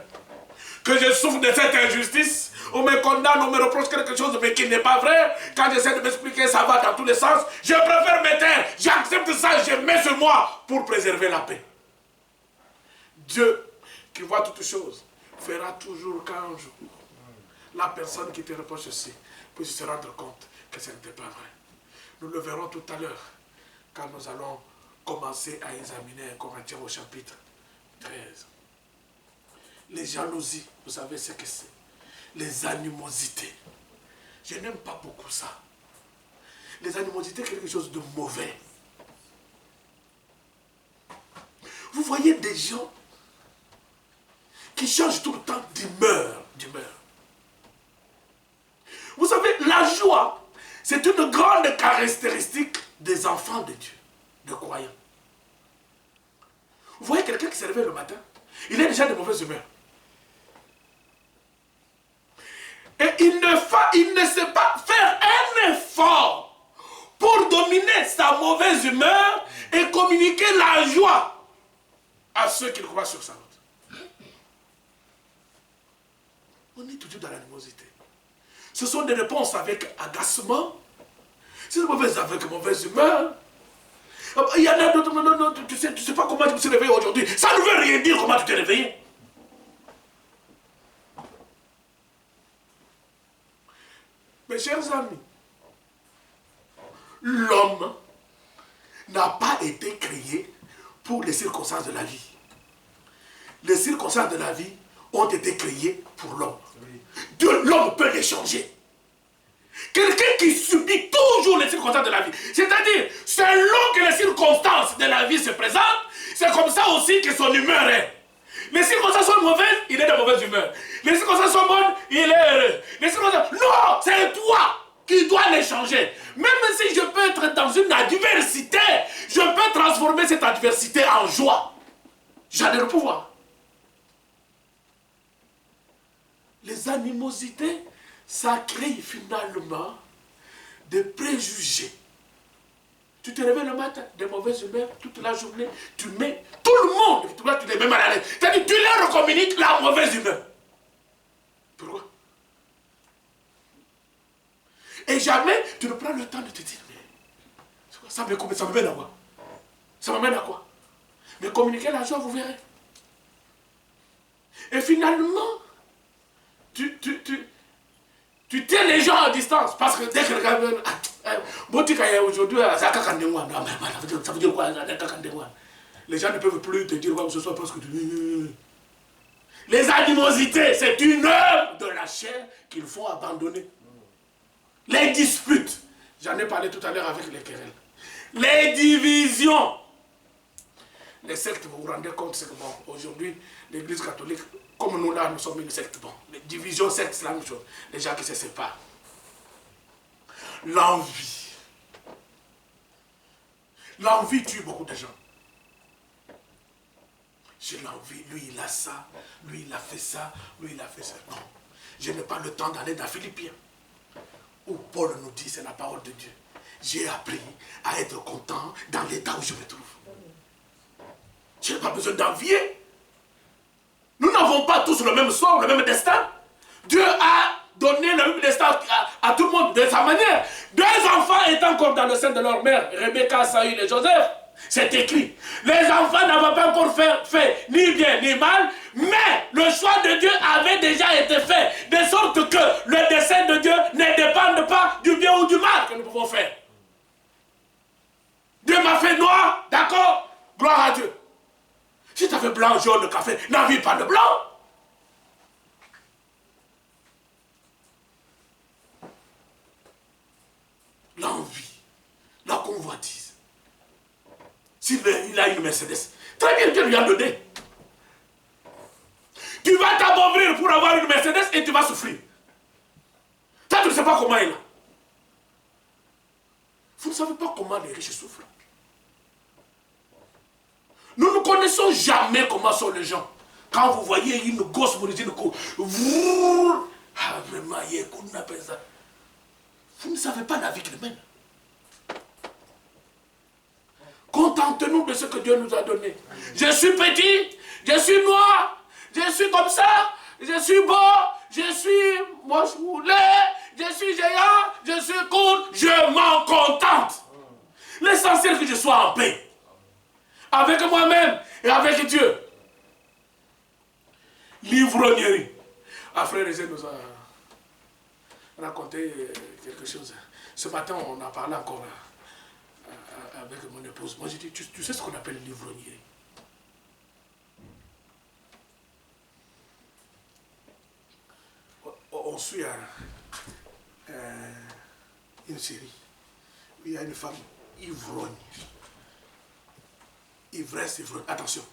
Que je souffre de cette injustice, on me condamne, on me reproche quelque chose, mais qui n'est pas vrai. Quand j'essaie de m'expliquer, ça va dans tous les sens. Je préfère me taire. J'accepte ça, je mets sur moi pour préserver la paix. Dieu, qui voit toutes choses, fera toujours qu'un jour, la personne qui te reproche ceci puisse se rendre compte que ce n'était pas vrai. Nous le verrons tout à l'heure, quand nous allons commencer à examiner 1 Corinthiens au chapitre 13. Les jalousies, vous savez ce que c'est. Les animosités. Je n'aime pas beaucoup ça. Les animosités, quelque chose de mauvais. Vous voyez des gens qui changent tout le temps d'humeur. Vous savez, la joie, c'est une grande caractéristique des enfants de Dieu, de croyants. Vous voyez quelqu'un qui se réveille le matin, il est déjà de mauvaise humeur. Et il ne sait pas faire un effort pour dominer sa mauvaise humeur et communiquer la joie à ceux qui croient sur sa route. On est toujours dans l'animosité. Ce sont des réponses avec agacement. C'est avec mauvaise humeur. Il y en a d'autres, tu sais pas comment tu me suis réveillé aujourd'hui. Ça ne veut rien dire comment tu t'es réveillé. Mes chers amis, l'homme n'a pas été créé pour les circonstances de la vie. Les circonstances de la vie ont été créées pour l'homme. L'homme peut les changer. Quelqu'un qui subit toujours les circonstances de la vie. C'est-à-dire, selon que les circonstances de la vie se présentent, c'est comme ça aussi que son humeur est. Les circonstances sont mauvaises, il est de mauvaise humeur. Les circonstances sont bonnes, il est heureux. Les circonstances... Non, c'est toi qui dois les changer. Même si je peux être dans une adversité, je peux transformer cette adversité en joie. J'en ai le pouvoir. Les animosités, ça crée finalement des préjugés. Tu te réveilles le matin, de mauvaise humeur, toute la journée, tu mets tout le monde, tu les mets mal à l'aise. C'est-à-dire tu leur communiques la mauvaise humeur. Pourquoi? Et jamais tu ne prends le temps de te dire, mais ça me mène à quoi? Ça m'amène à quoi? Mais communiquer la joie, vous verrez. Et finalement, tu tiens les gens à distance. Parce que dès que quelqu'un veut... aujourd'hui, ça veut dire quoi? Les gens ne peuvent plus te dire quoi que ce soit parce que les animosités, c'est une œuvre de la chair qu'il faut abandonner. Les disputes, j'en ai parlé tout à l'heure avec les querelles. Les divisions. Les sectes, vous vous rendez compte, c'est que bon, aujourd'hui, l'église catholique, comme nous là, nous sommes une secte. Bon, les divisions sectes, c'est la même chose. Les gens qui se séparent. L'envie. L'envie tue beaucoup de gens. J'ai l'envie, lui il a ça, lui il a fait ça, lui il a fait ça. Non, je n'ai pas le temps d'aller dans Philippiens, où Paul nous dit, c'est la parole de Dieu. J'ai appris à être content dans l'état où je me trouve. Je n'ai pas besoin d'envier. Nous n'avons pas tous le même sort, le même destin. Dieu a donné le même destin à tout le monde de sa manière. Deux enfants étant encore dans le sein de leur mère, Rebecca, Saül et Joseph, c'est écrit. Les enfants n'avaient pas encore fait ni bien ni mal, mais le choix de Dieu avait déjà été fait, de sorte que le dessein de Dieu ne dépend pas du bien ou du mal que nous pouvons faire. Dieu m'a fait noir, d'accord? Gloire à Dieu. Si tu as fait blanc, jaune, café, n'envie pas de blanc. L'envie, la convoitise. S'il a une Mercedes, très bien, Dieu lui a donné. Tu vas t'appauvrir pour avoir une Mercedes et tu vas souffrir. Toi, tu ne sais pas comment il a. Vous ne savez pas comment les riches souffrent. Nous ne connaissons jamais comment sont les gens. Quand vous voyez une gosse vous dites vous ne savez pas la vie qu'il mène. Contentez-nous de ce que Dieu nous a donné. Je suis petit, je suis noir, je suis comme ça, je suis beau, je suis moche ou laid, je suis géant, je suis court, je m'en contente. L'essentiel c'est que je sois en paix. Avec moi-même et avec Dieu. L'ivrognerie. Un frère Rézé nous a raconté quelque chose. Ce matin, on a parlé encore avec mon épouse. Moi, j'ai dit, tu sais ce qu'on appelle l'ivrognerie? On suit une série où il y a une femme ivrogne. Ivresse, ivrogne. Attention.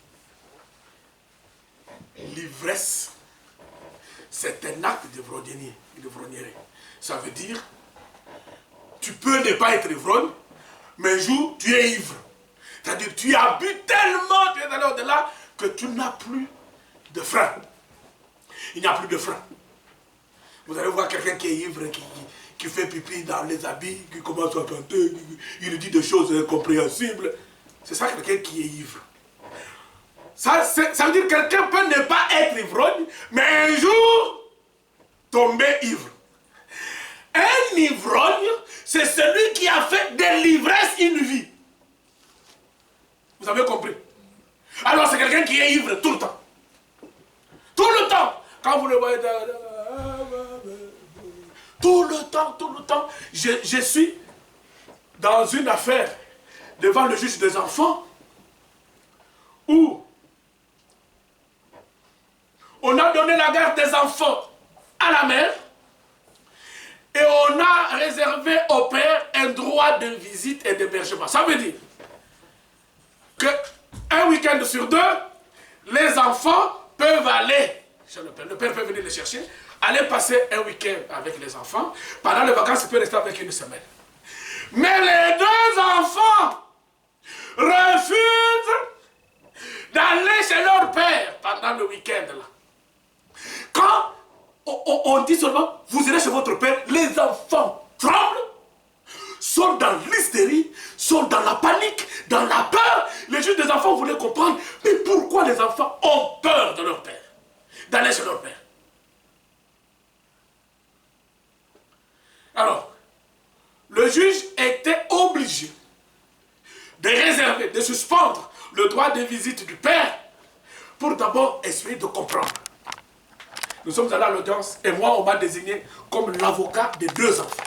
L'ivresse, c'est un acte d'ivrognerie. Ça veut dire, tu peux ne pas être ivrogne, mais un jour, tu es ivre. C'est-à-dire, tu as bu tellement, tu es allé au-delà, que tu n'as plus de frein. Il n'y a plus de frein. Vous allez voir quelqu'un qui est ivre, qui fait pipi dans les habits, qui commence à chanter, il dit des choses incompréhensibles. C'est ça quelqu'un qui est ivre. Ça veut dire que quelqu'un peut ne pas être ivrogne, mais un jour, tomber ivre. Un ivrogne, c'est celui qui a fait de l'ivresse une vie. Vous avez compris? Alors c'est quelqu'un qui est ivre tout le temps. Tout le temps. Quand vous le voyez... Tout le temps. Je suis dans une affaire devant le juge des enfants où on a donné la garde des enfants à la mère et Et on a réservé au père un droit de visite et d'hébergement. Ça veut dire qu'un week-end sur 2, les enfants peuvent aller chez le père. Le père peut venir les chercher, aller passer un week-end avec les enfants. Pendant les vacances, il peut rester avec une semaine. Mais les 2 enfants refusent d'aller chez leur père pendant le week-end là. Quand on dit seulement, vous irez chez votre père, les enfants tremblent, sont dans l'hystérie, sont dans la panique, dans la peur. Les juges des enfants voulaient comprendre, mais pourquoi les enfants ont peur de leur père, d'aller chez leur père. Alors, le juge était obligé de réserver, de suspendre le droit de visite du père pour d'abord essayer de comprendre. Nous sommes allés à l'audience et moi, on m'a désigné comme l'avocat des 2 enfants.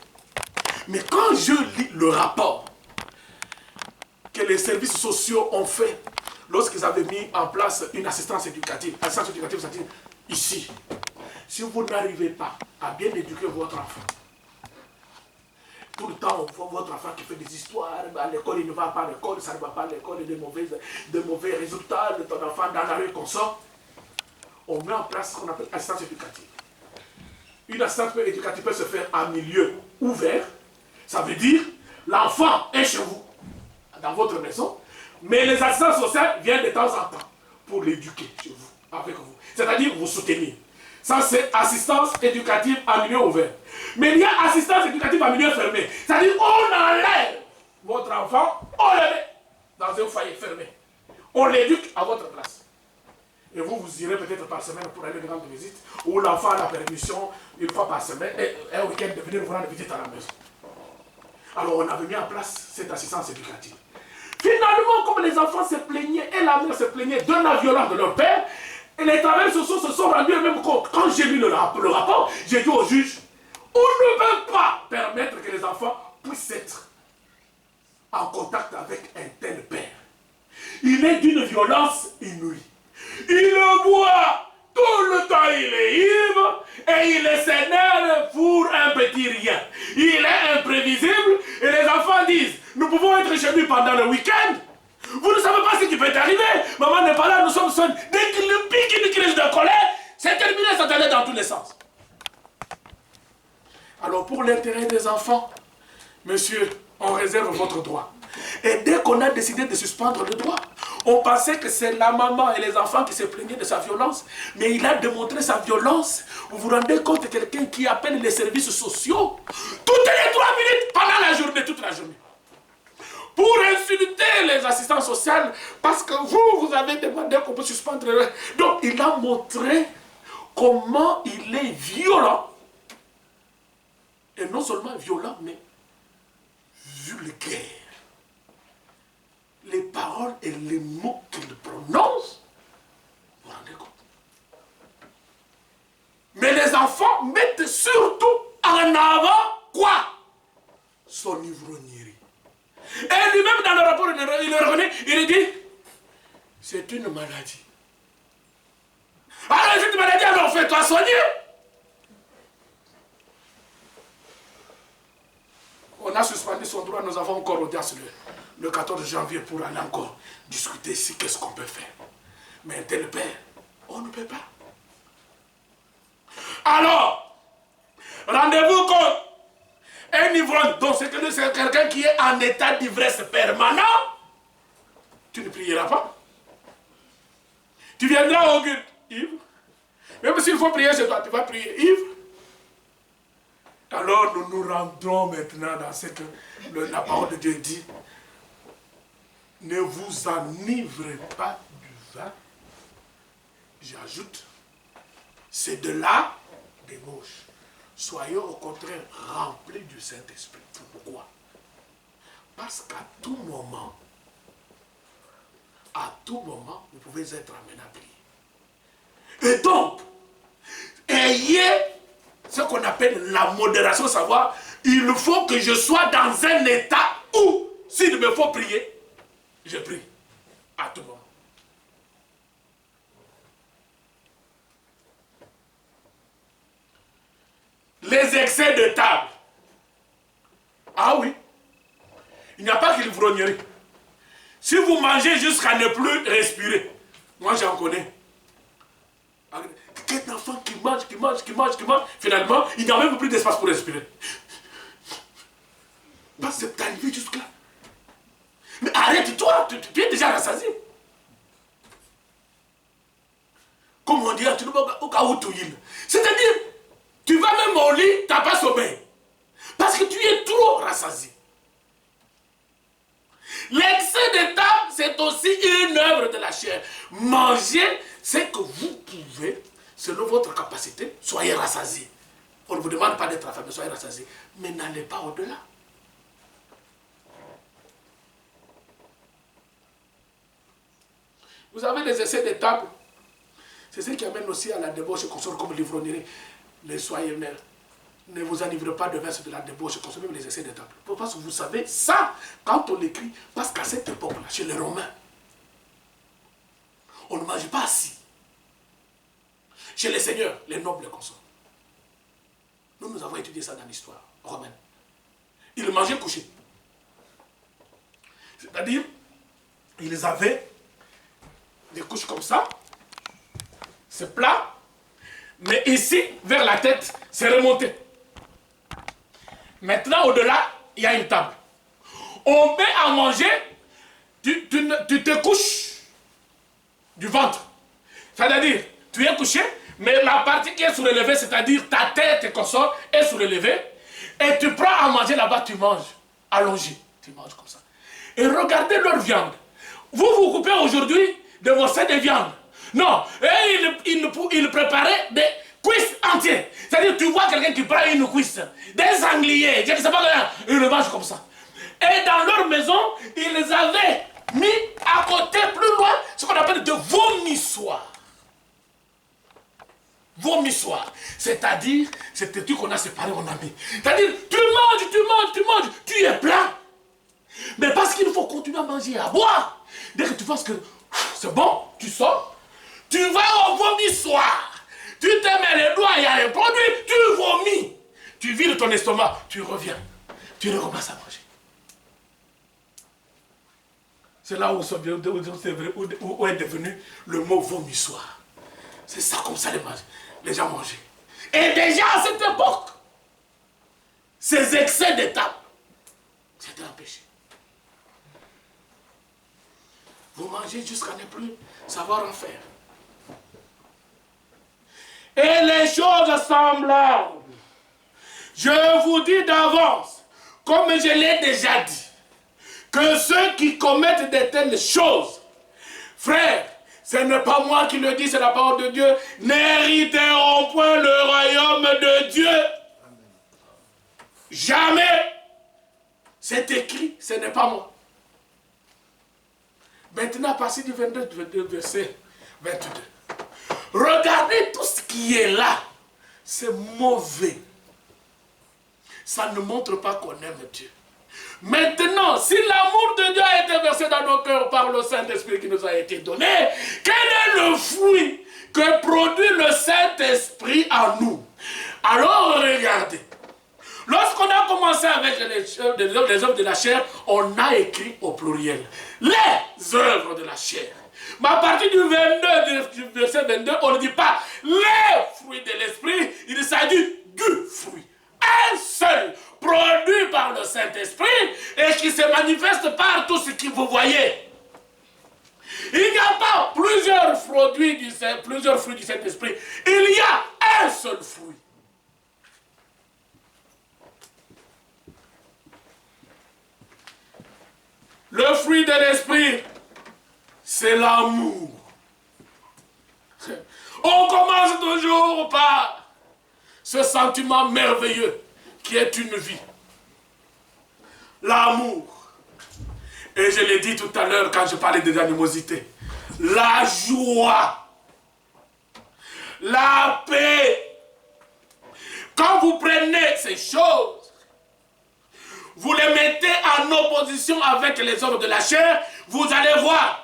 Mais quand je lis le rapport que les services sociaux ont fait lorsqu'ils avaient mis en place une assistance éducative, c'est-à-dire ici, si vous n'arrivez pas à bien éduquer votre enfant, tout le temps, on voit votre enfant qui fait des histoires, à l'école, il ne va pas à l'école, ça ne va pas à l'école, il y a de mauvais résultats, de ton enfant dans la rue qu'on sort. On met en place ce qu'on appelle assistance éducative. Une assistance éducative peut se faire en milieu ouvert. Ça veut dire, l'enfant est chez vous, dans votre maison, mais les assistantes sociales viennent de temps en temps pour l'éduquer chez vous, avec vous. C'est-à-dire vous soutenir. Ça, c'est assistance éducative en milieu ouvert. Mais il y a assistance éducative en milieu fermé. C'est-à-dire on enlève votre enfant, on le met dans un foyer fermé. On l'éduque à votre place. Et vous irez peut-être par semaine pour aller rendre visite, ou l'enfant a la permission une fois par semaine, et un week-end de venir vous rendre visite à la maison. Alors on avait mis en place cette assistance éducative. Finalement, comme les enfants se plaignaient, et la mère se plaignait de la violence de leur père, et les travailleurs sociaux se sont rendus eux-mêmes compte. Quand j'ai lu le rapport, j'ai dit au juge, on ne peut pas permettre que les enfants puissent être en contact avec un tel père. Il est d'une violence inouïe. Il boit tout le temps, il est ivre et il s'énerve pour un petit rien. Il est imprévisible et les enfants disent, nous pouvons être chez lui pendant le week-end. Vous ne savez pas ce qui peut arriver. Maman n'est pas là, nous sommes seuls. Dès qu'il pique une crise de colère, c'est terminé, ça allait dans tous les sens. Alors pour l'intérêt des enfants, monsieur, on réserve votre droit. Et dès qu'on a décidé de suspendre le droit, on pensait que c'est la maman et les enfants qui se plaignaient de sa violence, mais il a démontré sa violence. Vous vous rendez compte de quelqu'un qui appelle les services sociaux toutes les 3 minutes pendant la journée, toute la journée, pour insulter les assistants sociaux parce que vous avez demandé qu'on peut suspendre. Donc il a montré comment il est violent, et non seulement violent, mais vulgaire. Les paroles et les mots qu'il prononce, vous vous rendez compte? Mais les enfants mettent surtout en avant quoi? Son ivrognerie. Et lui-même dans le rapport, il le reconnaît, il dit, c'est une maladie. Alors cette maladie, alors fais-toi soigner. On a suspendu son droit, nous avons encore audience le 14 janvier pour aller encore discuter ici qu'est-ce qu'on peut faire. Mais un tel père, on ne peut pas. Alors, rendez-vous compte, un ivrogne, donc c'est quelqu'un qui est en état d'ivresse permanent, tu ne prieras pas. Tu viendras au culte ivre. Même s'il faut prier chez toi, tu vas prier ivre. Alors nous nous rendons maintenant dans ce que la parole de Dieu dit. Ne vous enivrez pas du vin. J'ajoute, c'est de la débauche. Soyez au contraire remplis du Saint-Esprit. Pourquoi? Parce qu'à tout moment, vous pouvez être amené à prier. Et donc, ayez ce qu'on appelle la modération, savoir, il faut que je sois dans un état où, s'il me faut prier, je prie à tout moment. Les excès de table, Ah oui. Il n'y a pas que l'ivrognerie. Si vous mangez jusqu'à ne plus respirer, moi j'en connais. Quel enfant qui mange, finalement, il n'y a même plus d'espace pour respirer. Parce que t'es arrivé jusque-là. Mais arrête-toi, tu es déjà rassasié. Comme on dit, tu ne vas au cas où tu y. C'est-à-dire, tu vas même au lit, tu n'as pas sommeil. Parce que tu es trop rassasié. L'excès de table, c'est aussi une œuvre de la chair. Manger, c'est que vous pouvez, selon votre capacité, soyez rassasié. On ne vous demande pas d'être affamé, soyez rassasié. Mais n'allez pas au-delà. Vous avez les excès de table. C'est ce qui amène aussi à la débauche consort comme l'ivrognerie. Ne soyez mère. Ne vous enivrez pas de vin, de la débauche, consommez les excès de table. Parce que vous savez, ça, quand on l'écrit, parce qu'à cette époque-là, chez les Romains, on ne mangeait pas assis. Chez les seigneurs, les nobles consorts. Nous avons étudié ça dans l'histoire romaine. Ils mangeaient couchés. C'est-à-dire, ils avaient des couches comme ça, c'est plat, mais ici, vers la tête, c'est remonté. Maintenant, au-delà, il y a une table. On met à manger, tu te couches du ventre. C'est-à-dire, tu es couché, mais la partie qui est surélevée, c'est-à-dire ta tête et consort, est surélevée, et tu prends à manger là-bas, tu manges, allongé. Tu manges comme ça. Et regardez leur viande. Vous coupez aujourd'hui de vos seins de viande. Non, ils préparaient des cuisses entières. C'est-à-dire, tu vois quelqu'un qui prend une cuisse, des sangliers, je ne sais pas rien, ils le mangent comme ça. Et dans leur maison, ils avaient mis à côté, plus loin, ce qu'on appelle de vomissoir. Vomissoir. C'est-à-dire, c'est le truc qu'on a séparé, on a mis. C'est-à-dire, tu manges, tu es plein. Mais parce qu'il faut continuer à manger et à boire. Dès que tu vois que c'est bon, tu sors, tu vas au vomissoir. Tu te mets les doigts, il y a un produit, tu vomis. Tu vides ton estomac, tu reviens. Tu recommences à manger. C'est là où est devenu le mot vomissoir. C'est ça comme ça les gens mangeaient. Et déjà à cette époque, ces excès d'étape, c'était un péché. Vous mangez jusqu'à ne plus savoir en faire. Et les choses semblables, je vous dis d'avance, comme je l'ai déjà dit, que ceux qui commettent de telles choses, frères, ce n'est pas moi qui le dis, c'est la parole de Dieu, n'hériteront point le royaume de Dieu. Amen. Jamais. C'est écrit, ce n'est pas moi. Maintenant, à partir du 22, verset 22. Regardez tout ce qui est là. C'est mauvais. Ça ne montre pas qu'on aime Dieu. Maintenant, si l'amour de Dieu a été versé dans nos cœurs par le Saint-Esprit qui nous a été donné, quel est le fruit que produit le Saint-Esprit en nous? Alors regardez. Lorsqu'on a commencé avec les œuvres de la chair, on a écrit au pluriel. Les œuvres de la chair. Mais à partir du verset 22, on ne dit pas les fruits de l'esprit, il s'agit du fruit. Un seul, produit par le Saint-Esprit et qui se manifeste par tout ce que vous voyez. Il n'y a pas plusieurs fruits du Saint-Esprit. Il y a un seul fruit. Le fruit de l'esprit, c'est l'amour. On commence toujours par ce sentiment merveilleux qui est une vie. L'amour. Et je l'ai dit tout à l'heure quand je parlais de l'animosité. La joie. La paix. Quand vous prenez ces choses, vous les mettez en opposition avec les œuvres de la chair, vous allez voir.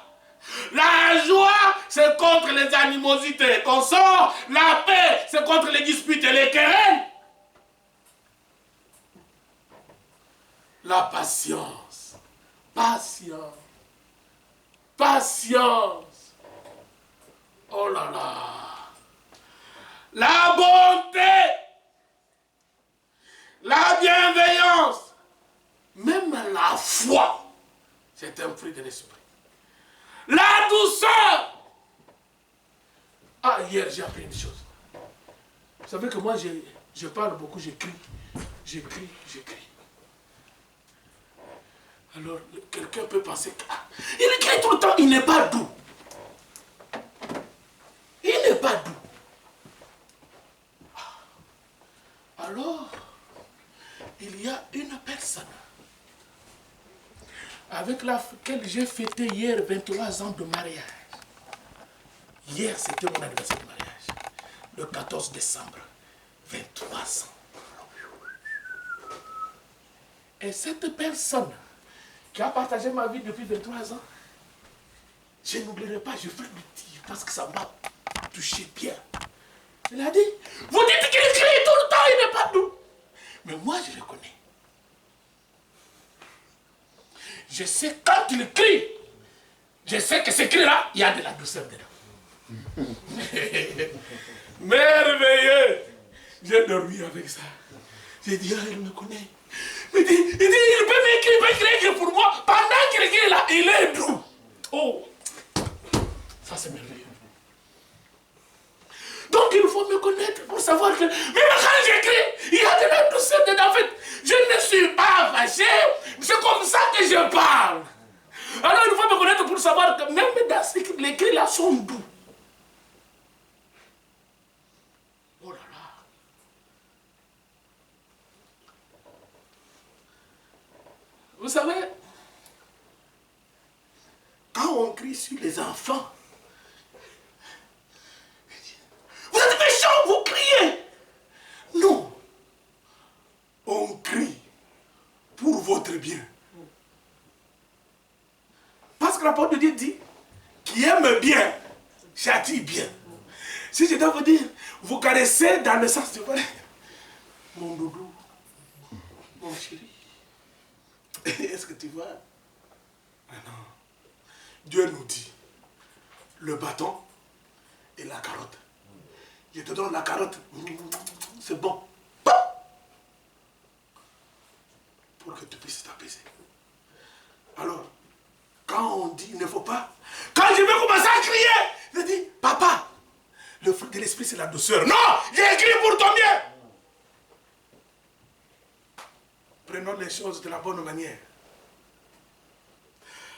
La joie, c'est contre les animosités qu'on sort. La paix, c'est contre les disputes et les querelles. La patience. Patience. Patience. Oh là là. La bonté. La bienveillance. Même la foi. C'est un fruit de l'esprit. La douceur. Ah, hier j'ai appris une chose. Vous savez que moi je parle beaucoup, j'écris. J'écris. Alors, quelqu'un peut penser qu'il écrit tout le temps, il n'est pas doux. Il n'est pas doux. Alors, il y a une personne avec laquelle j'ai fêté hier 23 ans de mariage. Hier, c'était mon anniversaire de mariage. Le 14 décembre, 23 ans. Et cette personne qui a partagé ma vie depuis 23 ans, je n'oublierai pas, je veux lui dire, parce que ça m'a touché bien. Il a dit, vous dites qu'il crie tout le temps, il n'est pas doux. Mais moi, je le connais. Je sais quand il crie, je sais que ce cri-là, il y a de la douceur dedans. Merveilleux. J'ai dormi avec ça. J'ai dit, ah, il me connaît. Il peut m'écrire pour moi. Pendant qu'il écrit là, il est doux. Oh, ça c'est merveilleux. Donc il faut me connaître pour savoir que, même quand j'écris, il y a de la douceur dedans. En fait, je ne suis pas fâché. C'est comme ça que je parle. Alors il faut me connaître pour savoir que même dans ce que les cris là sont doux. Oh là là. Vous savez, quand on crie sur les enfants, vous êtes méchants, vous criez. Non. On crie pour votre bien. Parce que la parole de Dieu dit, qui aime bien, châtie bien. Si je dois vous dire, vous caressez dans le sens de mon doudou, mon chéri. Est-ce que tu vois? Ah non. Dieu nous dit, le bâton et la carotte. Je te donne la carotte, c'est bon. Pour que tu puisses t'apaiser. Alors, quand on dit, il ne faut pas, quand je vais commencer à crier, je dis, papa, le fruit de l'esprit c'est la douceur. Non, j'ai écrit pour ton bien. Prenons les choses de la bonne manière.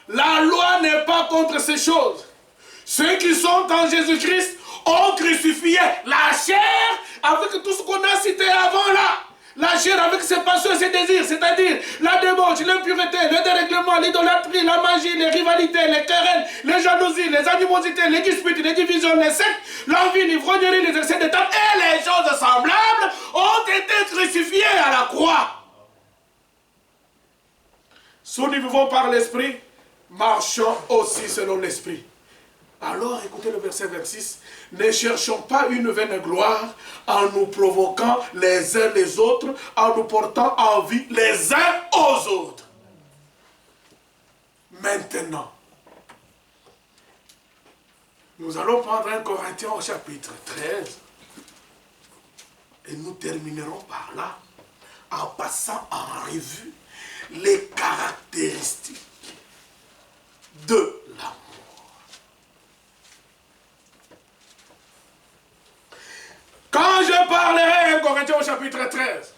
La loi n'est pas contre ces choses. Ceux qui sont en Jésus-Christ ont crucifié la chair avec tout ce qu'on a cité avant là. La chair avec ses passions et ses désirs, c'est-à-dire la débauche, l'impureté, le dérèglement, l'idolâtrie, la magie, les rivalités, les querelles, les jalousies, les animosités, les disputes, les divisions, les sectes, l'envie, l'ivrognerie, les excès de table et les choses semblables ont été crucifiées à la croix. Si nous vivons par l'esprit, marchons aussi selon l'esprit. Alors, écoutez le verset 26. Ne cherchons pas une vaine gloire en nous provoquant les uns les autres, en nous portant envie les uns aux autres. Maintenant, nous allons prendre 1 Corinthiens au chapitre 13 et nous terminerons par là en passant en revue les caractéristiques de l'amour. Quand je parlerai, 1 Corinthiens au chapitre 13,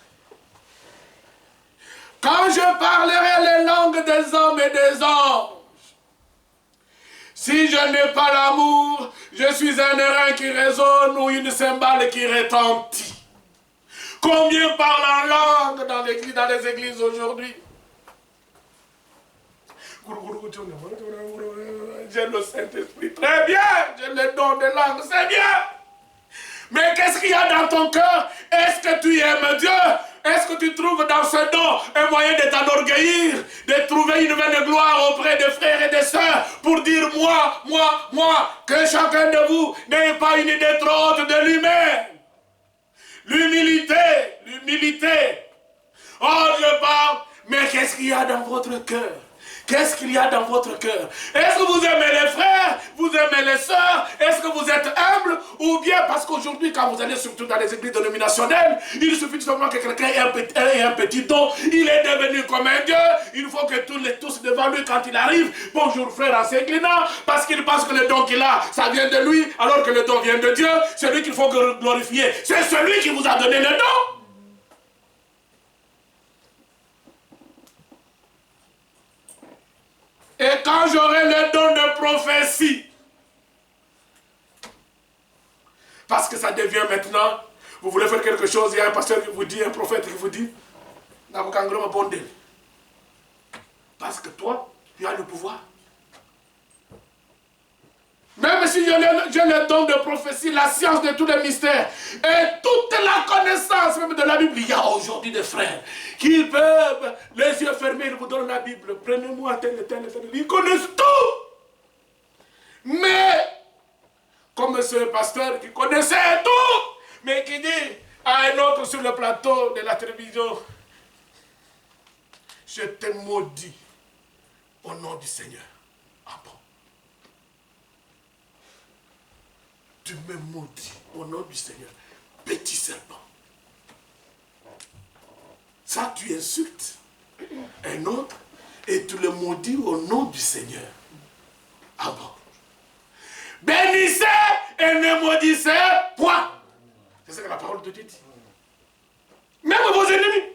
quand je parlerai les langues des hommes et des anges, si je n'ai pas l'amour, je suis un airain qui résonne ou une cymbale qui retentit. Combien parlent en langue dans les églises aujourd'hui? J'ai le Saint-Esprit, très bien, j'ai le don de langue, c'est bien. Mais qu'est-ce qu'il y a dans ton cœur? Est-ce que tu aimes Dieu? Est-ce que tu trouves dans ce don un moyen de t'enorgueillir, de trouver une vaine gloire auprès des frères et des sœurs pour dire moi, que chacun de vous n'ait pas une idée trop haute de lui-même? L'humilité. Oh, je parle Mais qu'est-ce qu'il y a dans votre cœur? Qu'est-ce qu'il y a dans votre cœur? Est-ce que vous aimez les frères? Vous aimez les sœurs? Est-ce que vous êtes humble? Ou bien parce qu'aujourd'hui, quand vous allez surtout dans les églises dénominationnelles, il suffit seulement que quelqu'un ait un petit don, il est devenu comme un Dieu. Il faut que tous devant lui, quand il arrive, bonjour frère, en s'inclinant, parce qu'il pense que le don qu'il a, ça vient de lui, alors que le don vient de Dieu. C'est lui qu'il faut glorifier. C'est celui qui vous a donné le don. Et quand j'aurai le don de prophétie, parce que ça devient maintenant, vous voulez faire quelque chose, il y a un pasteur qui vous dit, un prophète qui vous dit, parce que toi, tu as le pouvoir. Même si j'ai le don de prophétie, la science de tous les mystères et toute la connaissance même de la Bible, il y a aujourd'hui des frères qui peuvent, les yeux fermés, ils vous donnent la Bible. Prenez-moi tel et tel et tel. Ils connaissent tout. Mais, comme ce pasteur qui connaissait tout, mais qui dit à un autre sur le plateau de la télévision, je te maudis au nom du Seigneur. Ah bon? Tu me maudis au nom du Seigneur. Petit serpent. Ça, tu insultes un autre et tu le maudis au nom du Seigneur. Ah bon? Bénissez et ne maudissez point. C'est ce que la parole de Dieu dit. Même vos ennemis.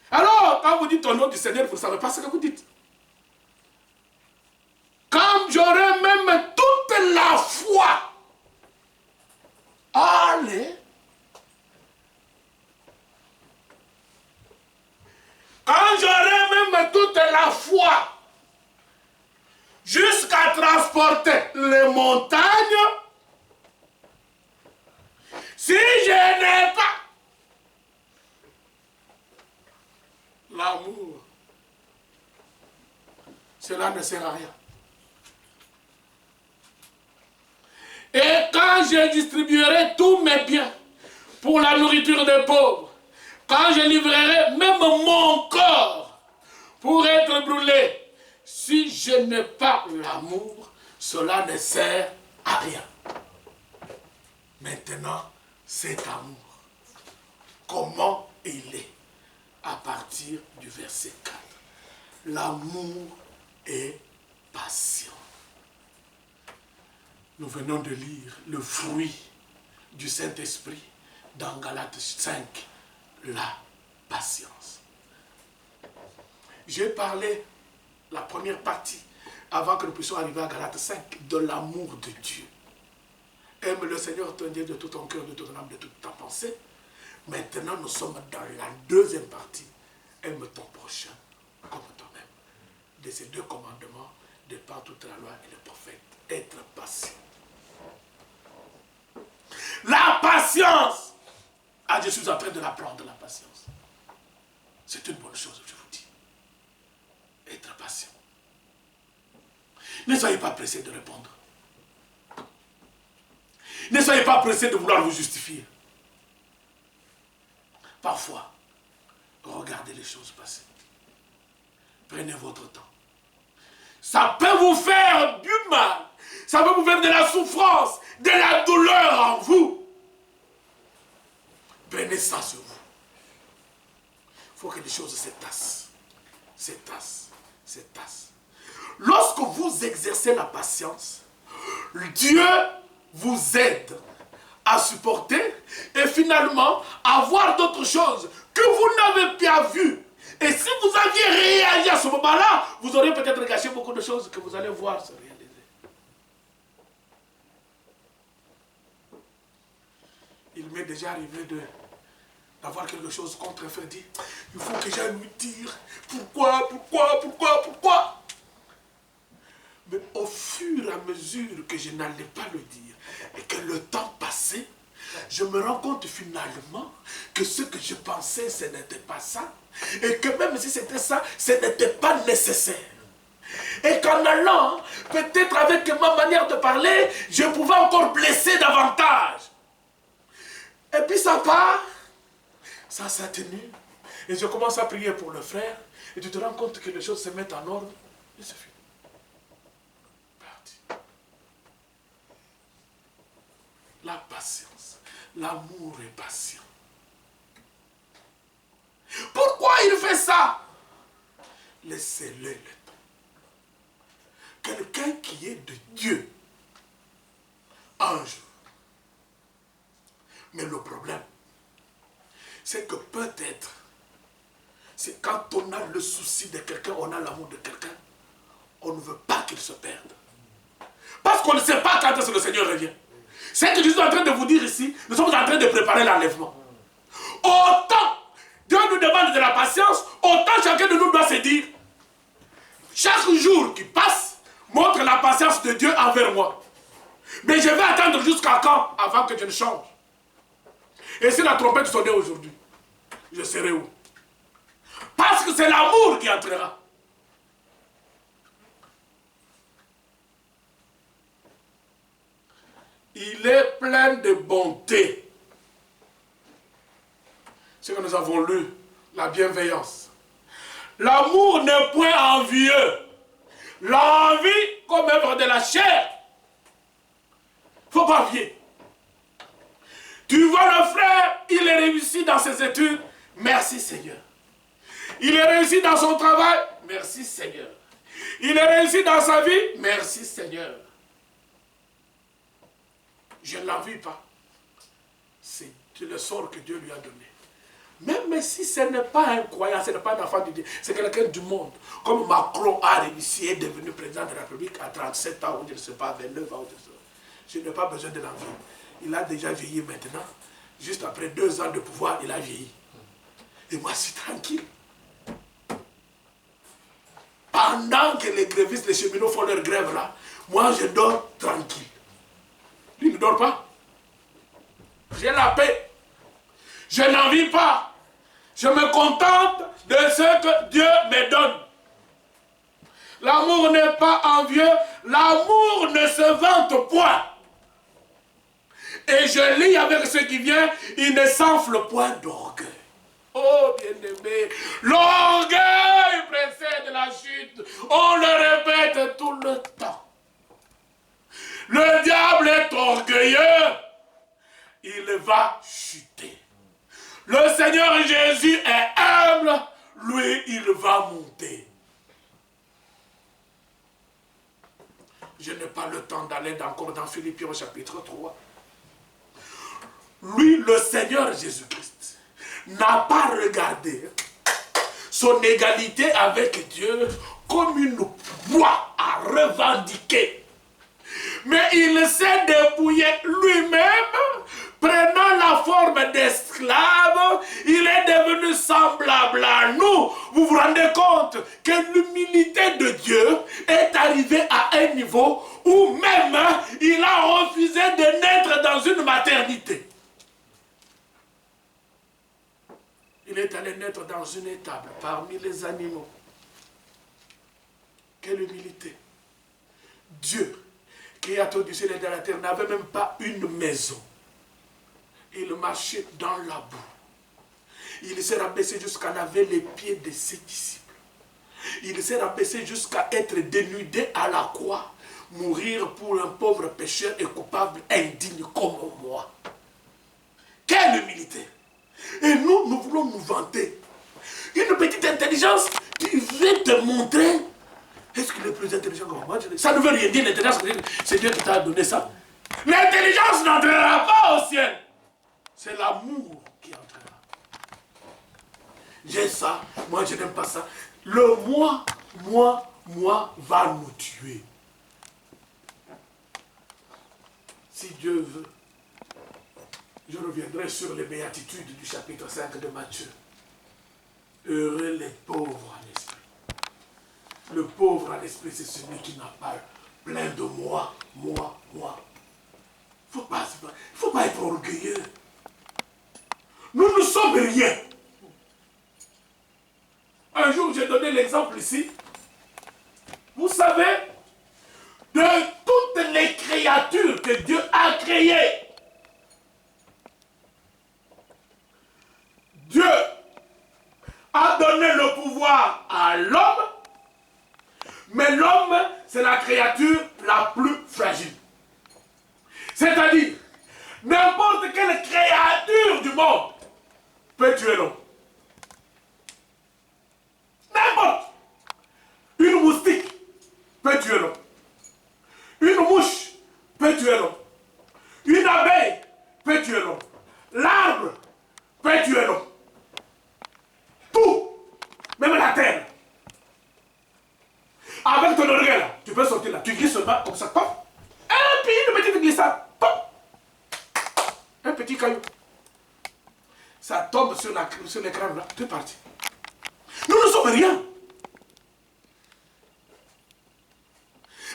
Alors, quand vous dites au nom du Seigneur, vous ne savez pas ce que vous dites. Quand j'aurai même toute la foi, allez. Quand j'aurai même toute la foi, jusqu'à transporter les montagnes, si je n'ai pas l'amour, cela ne sert à rien. Et quand je distribuerai tous mes biens pour la nourriture des pauvres, quand je livrerai même mon corps pour être brûlé, si je n'ai pas l'amour, cela ne sert à rien. Maintenant, cet amour, comment il est? À partir du verset 4. L'amour est patient. Nous venons de lire le fruit du Saint-Esprit dans Galates 5, la patience. J'ai parlé la première partie, avant que nous puissions arriver à Galates 5, de l'amour de Dieu. Aime le Seigneur ton Dieu de tout ton cœur, de toute ton âme, de toute ta pensée. Maintenant, nous sommes dans la deuxième partie. Aime ton prochain comme toi-même. De ces deux commandements dépend toute la loi et les prophètes. Être patient. La patience. Ah, je suis en train de l'apprendre, la patience. C'est une bonne chose, je vous dis. Être patient. Ne soyez pas pressés de répondre. Ne soyez pas pressés de vouloir vous justifier. Parfois, regardez les choses passer. Prenez votre temps. Ça peut vous faire du mal. Ça peut vous faire de la souffrance, de la douleur en vous. Prenez ça sur vous. Il faut que les choses s'étassent. S'étassent. S'étassent. Lorsque vous exercez la patience, Dieu vous aide à supporter et finalement à voir d'autres choses que vous n'avez pas vues. Et si vous aviez réagi à ce moment-là, vous auriez peut-être gâché beaucoup de choses que vous allez voir se réaliser. Il m'est déjà arrivé d'avoir quelque chose contre un frère, dit, il faut que j'aille lui dire pourquoi. Mais au fur et à mesure que je n'allais pas le dire et que le temps passait, je me rends compte finalement que ce que je pensais, ce n'était pas ça. Et que même si c'était ça, ce n'était pas nécessaire. Et qu'en allant, peut-être avec ma manière de parler, je pouvais encore blesser davantage. Et puis ça part, ça s'atténue. Et je commence à prier pour le frère, et tu te rends compte que les choses se mettent en ordre, et c'est fini. Parti. La patience. L'amour est patient. Pourquoi il fait ça? Laissez-le le temps. Quelqu'un qui est de Dieu, un jour. Mais le problème, c'est que peut-être, c'est quand on a le souci de quelqu'un, on a l'amour de quelqu'un, on ne veut pas qu'il se perde. Parce qu'on ne sait pas quand est-ce que le Seigneur revient. C'est que je suis en train de vous dire ici, nous sommes en train de préparer l'enlèvement. Autant Dieu nous demande de la patience, autant chacun de nous doit se dire, chaque jour qui passe montre la patience de Dieu envers moi. Mais je vais attendre jusqu'à quand avant que je ne change. Et si la trompette sonnait aujourd'hui, je serai où? Parce que c'est l'amour qui entrera. Il est plein de bonté. Ce que nous avons lu, la bienveillance. L'amour n'est point envieux. L'envie comme œuvre de la chair. Il ne faut pas envier. Tu vois le frère, il est réussi dans ses études. Merci Seigneur. Il est réussi dans son travail. Merci Seigneur. Il est réussi dans sa vie. Merci Seigneur. Je ne l'envie pas. C'est le sort que Dieu lui a donné. Même si ce n'est pas un croyant, ce n'est pas un enfant de Dieu, c'est quelqu'un du monde. Comme Macron a réussi et est devenu président de la République à 37 ans, ou je ne sais pas, 29 ans, je n'ai pas besoin de l'envier. Il a déjà vieilli maintenant. Juste après 2 ans de pouvoir, il a vieilli. Et moi, je suis tranquille. Pendant que les grévistes, les cheminots font leur grève là, moi, je dors tranquille. Lui ne dort pas. J'ai la paix. Je n'envie pas. Je me contente de ce que Dieu me donne. L'amour n'est pas envieux. L'amour ne se vante point. Et je lis avec ce qui vient, il ne s'enfle point d'orgueil. Oh bien-aimé, l'orgueil précède la chute. On le répète tout le temps. Le diable est orgueilleux. Il va chuter. Le Seigneur Jésus est humble. Lui, il va monter. Je n'ai pas le temps d'aller encore dans Philippiens au chapitre 3. Lui, le Seigneur Jésus-Christ, n'a pas regardé son égalité avec Dieu comme une proie à revendiquer. Mais il s'est dépouillé lui-même, prenant la forme d'esclave, il est devenu semblable à nous. Vous vous rendez compte que l'humilité de Dieu est arrivée à un niveau où même il a refusé de naître dans une maternité. Il est allé naître dans une étable parmi les animaux. Quelle humilité! Dieu, créateur du ciel et de la terre, n'avait même pas une maison. Il marchait dans la boue. Il s'est rabaissé jusqu'à laver les pieds de ses disciples. Il s'est rabaissé jusqu'à être dénudé à la croix, mourir pour un pauvre pécheur et coupable indigne comme moi. Quelle humilité! Et nous, nous voulons nous vanter. Une petite intelligence qui veut te montrer. Est-ce qu'il est plus intelligent que moi? Ça ne veut rien dire, l'intelligence, c'est Dieu qui t'a donné ça. L'intelligence n'entrera pas au ciel. C'est l'amour qui entrera. J'ai ça, moi je n'aime pas ça. Le moi va nous tuer. Si Dieu veut, je reviendrai sur les béatitudes du chapitre 5 de Matthieu. Heureux les pauvres en esprit. Le pauvre en esprit, c'est celui qui n'a pas plein de moi. Il ne faut pas être orgueilleux. Nous ne sommes rien. Un jour, j'ai donné l'exemple ici. Vous savez, de toutes les créatures que Dieu a créées, Dieu à l'homme, mais l'homme, c'est la créature la plus fragile. C'est-à-dire, n'importe quelle créature du monde peut tuer l'homme. N'importe. Une moustique peut tuer l'homme. Une mouche peut tuer l'homme. Une abeille peut tuer l'homme. L'arbre peut tuer l'homme. Tout, même la terre. Avec ton oreille là, tu peux sortir là. Tu glisses seulement comme ça, pop. Et puis une petite glissade, pop. Un petit caillou. Ça tombe sur l'écran là, tu es parti. Nous ne sommes rien.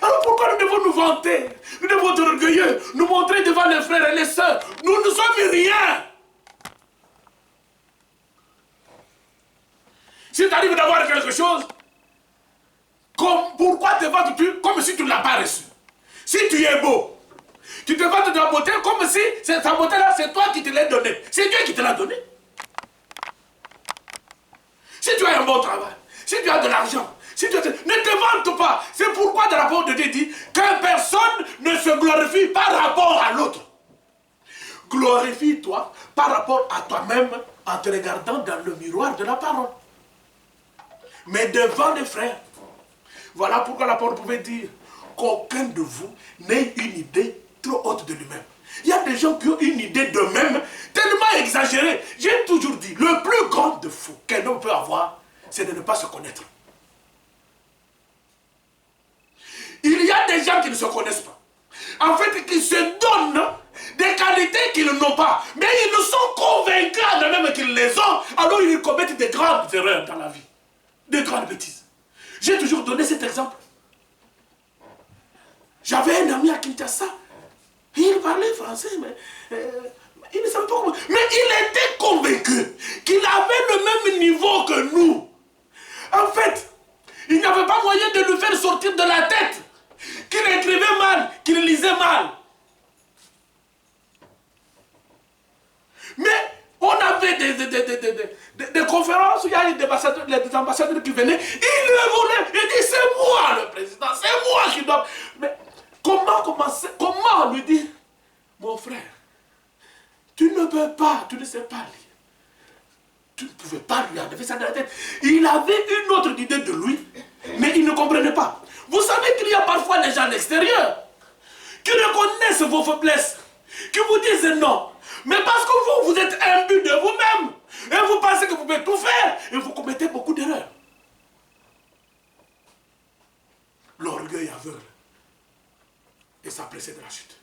Alors pourquoi nous devons nous vanter? Nous devons être orgueilleux, nous montrer devant les frères et les sœurs. Nous ne sommes rien. Si tu arrives d'avoir quelque chose, pourquoi te vantes-tu comme si tu ne l'as pas reçu? Si tu es beau, tu te vantes de la beauté comme si cette beauté-là, c'est toi qui te l'as donnée. C'est Dieu qui te l'a donnée. Si tu as un bon travail, si tu as de l'argent, si tu as... ne te vante pas. C'est pourquoi dans la parole de Dieu dit que personne ne se glorifie par rapport à l'autre. Glorifie-toi par rapport à toi-même en te regardant dans le miroir de la parole. Mais devant les frères. Voilà pourquoi la parole pouvait dire qu'aucun de vous n'ait une idée trop haute de lui-même. Il y a des gens qui ont une idée d'eux-mêmes tellement exagérée. J'ai toujours dit, le plus grand défaut qu'un homme peut avoir, c'est de ne pas se connaître. Il y a des gens qui ne se connaissent pas. En fait, qui se donnent des qualités qu'ils n'ont pas. Mais ils sont convaincus même qu'ils les ont. Alors ils commettent des grandes erreurs dans la vie. Des grandes bêtises. J'ai toujours donné cet exemple. J'avais un ami à Kinshasa. Il parlait français, mais il ne savait pas comment. Mais il était convaincu qu'il avait le même niveau que nous. En fait, il n'y avait pas moyen de le faire sortir de la tête. Qu'il écrivait mal, qu'il lisait mal. Mais on avait des conférences où il y a des ambassadeurs qui venaient. Ils le voulaient. Il dit, c'est moi le président, c'est moi qui dois... Mais comment lui dire, mon frère, tu ne peux pas, tu ne sais pas lire. Tu ne pouvais pas lui enlever ça de la tête. Il avait une autre idée de lui, mais il ne comprenait pas. Vous savez qu'il y a parfois des gens de l'extérieur qui reconnaissent vos faiblesses, qui vous disent non. Mais parce que vous êtes imbu de vous-même, et vous pensez que vous pouvez tout faire, et vous commettez beaucoup d'erreurs. L'orgueil aveugle. Et ça précède la chute.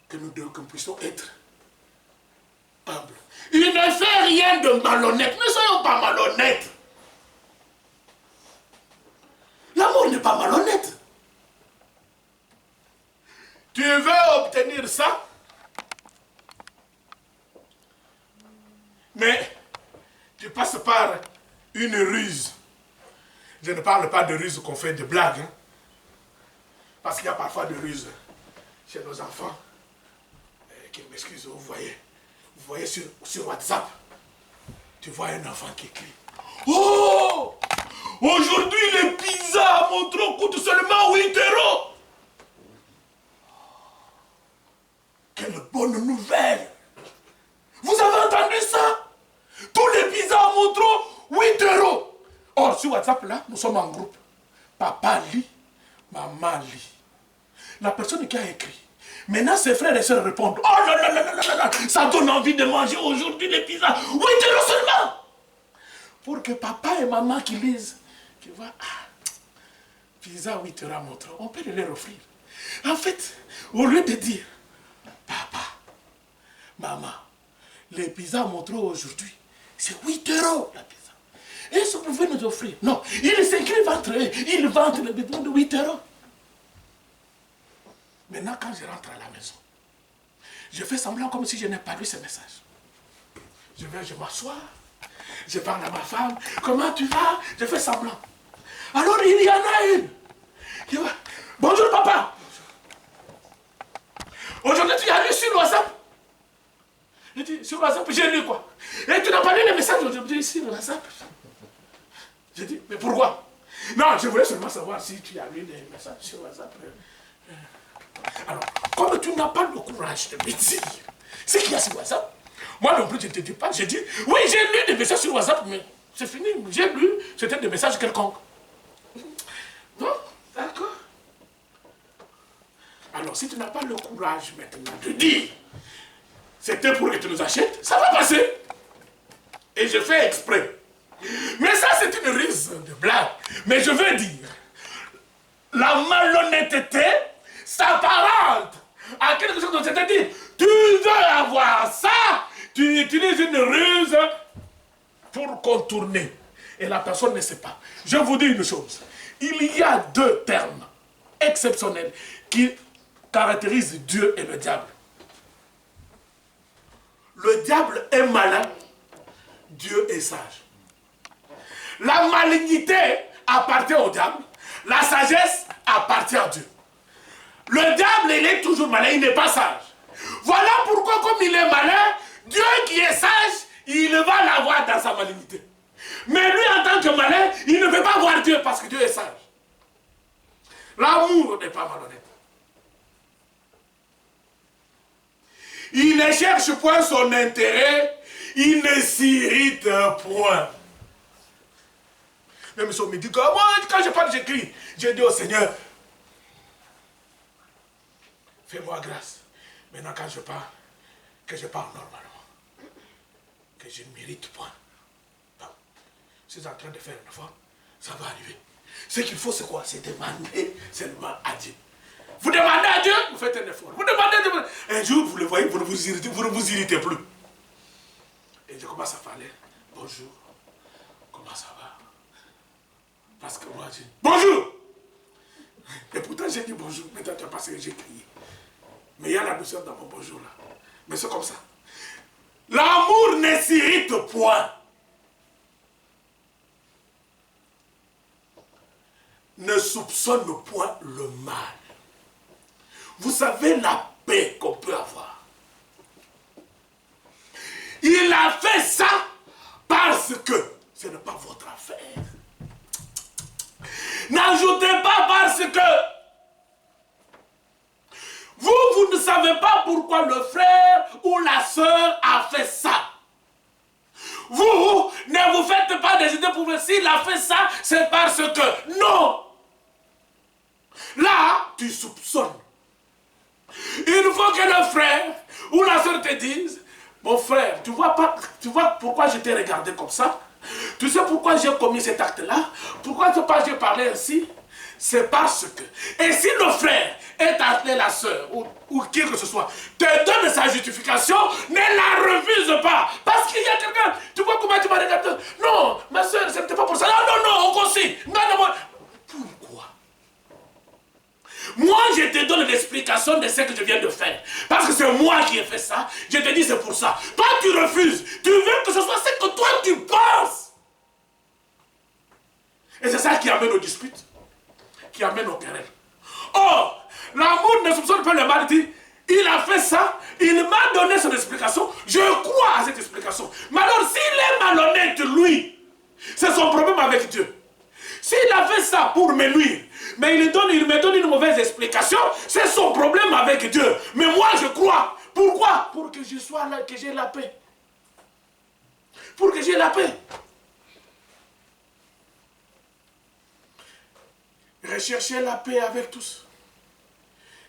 Que nous puissions être humbles. Il ne fait rien de malhonnête. Ne soyons pas malhonnêtes. L'amour n'est pas malhonnête. Tu veux obtenir ça, mais tu passes par une ruse. Je ne parle pas de ruse qu'on fait de blagues. Hein, parce qu'il y a parfois de ruses chez nos enfants. Qu'ils m'excusent, vous voyez sur WhatsApp, tu vois un enfant qui écrit. Oh! Aujourd'hui, les pizzas à Montreux coûtent seulement 8 €. Quelle bonne nouvelle! Vous avez entendu ça? Tous les pizzas à Montreux, 8 €. Or, sur WhatsApp, là, nous sommes en groupe. Papa lit, maman lit. La personne qui a écrit. Maintenant, ses frères et sœurs répondent. Oh là là là là là là, ça donne envie de manger aujourd'hui des pizzas. 8 € seulement. Pour que papa et maman qui lisent, qui voient, pizza 8 € à Montreux, on peut les offrir. En fait, au lieu de dire, papa, maman, les pizzas à Montreux aujourd'hui, c'est 8 € la pizza. Est-ce que vous pouvez nous offrir? Non, ils s'écrivent entre eux, ils vendent le bidon de 8 €. Maintenant, quand je rentre à la maison, je fais semblant comme si je n'ai pas lu ce message. Je m'assois, je parle à ma femme. Comment tu vas? Je fais semblant. Alors, il y en a une qui va. Bonjour, papa. Aujourd'hui, tu as lu sur WhatsApp? Je dis, sur WhatsApp, j'ai lu quoi? Et tu n'as pas lu les messages aujourd'hui sur WhatsApp? J'ai dit, mais pourquoi? Non, je voulais seulement savoir si tu as lu des messages sur WhatsApp. Alors, comme tu n'as pas le courage de me dire ce qu'il y a sur WhatsApp, moi non plus je ne te dis pas. J'ai dit, oui, j'ai lu des messages sur WhatsApp, mais c'est fini. J'ai lu, c'était des messages quelconques. Non, d'accord. Alors, si tu n'as pas le courage maintenant de dire, c'était pour que tu nous achètes, ça va passer. Et je fais exprès. Mais ça, c'est une ruse de blague. Mais je veux dire, la malhonnêteté s'apparente à quelque chose dont c'est-à-dire, tu veux avoir ça, tu utilises une ruse pour contourner. Et la personne ne sait pas. Je vous dis une chose. Il y a deux termes exceptionnels qui caractérisent Dieu et le diable. Le diable est malin, Dieu est sage. La malignité appartient au diable, la sagesse appartient à Dieu. Le diable, il est toujours malin, il n'est pas sage. Voilà pourquoi, comme il est malin, Dieu qui est sage, il va l'avoir dans sa malignité. Mais lui, en tant que malin, il ne veut pas voir Dieu parce que Dieu est sage. L'amour n'est pas malhonnête. Il ne cherche point son intérêt, il ne s'irrite point. Même si on me dit que moi, quand je parle, j'écris. Je dis au Seigneur, fais-moi grâce. Maintenant, quand je parle, que je parle normalement. Que je ne mérite point. Non. Si je suis en train de faire un effort, ça va arriver. Ce qu'il faut, c'est quoi? C'est demander seulement à Dieu. Vous demandez à Dieu, vous faites un effort. Vous demandez à Dieu. Un jour, vous le voyez, vous ne vous irritez plus. Et je commence à parler. Bonjour. Comment ça va? Parce que moi, je dis bonjour. Et pourtant, j'ai dit bonjour. Maintenant, tu as passé que j'ai crié. Mais il y a la douceur dans mon bonjour là. Mais c'est comme ça. L'amour ne s'irrite point. Ne soupçonne point le mal. Vous savez la paix qu'on peut avoir. Il a fait ça parce que ce n'est pas votre affaire. N'ajoutez pas parce que vous ne savez pas pourquoi le frère ou la sœur a fait ça. Vous ne vous faites pas des idées pour vous. S'il a fait ça, c'est parce que non. Là, tu soupçonnes. Il faut que le frère ou la sœur te dise, mon frère, tu vois pourquoi je t'ai regardé comme ça? Tu sais pourquoi j'ai commis cet acte-là? Pourquoi j'ai parlé ainsi? C'est parce que... Et si le frère est appelé la sœur, ou qui que ce soit, te donne sa justification, ne la refuse pas. Parce qu'il y a quelqu'un, tu vois comment tu m'as regardé? Non, ma sœur, ce n'était pas pour ça. Non, on consigne. Non, pourquoi? Moi, je te donne l'explication de ce que je viens de faire. Parce que c'est moi qui ai fait ça. Je te dis, c'est pour ça. Toi, tu refuses. Tu veux que ce soit ce que toi, tu penses. Et c'est ça qui amène aux disputes. Qui amène aux querelles. Or, l'amour ne soupçonne pas le mal. Dit, il a fait ça. Il m'a donné son explication. Je crois à cette explication. Mais alors, s'il est malhonnête, lui, c'est son problème avec Dieu. S'il a fait ça pour me nuire, mais il me donne une mauvaise explication, c'est son problème avec Dieu. Mais moi, je crois. Pourquoi? Pour que je sois là, que j'ai la paix. Pour que j'ai la paix. Recherchez la paix avec tous.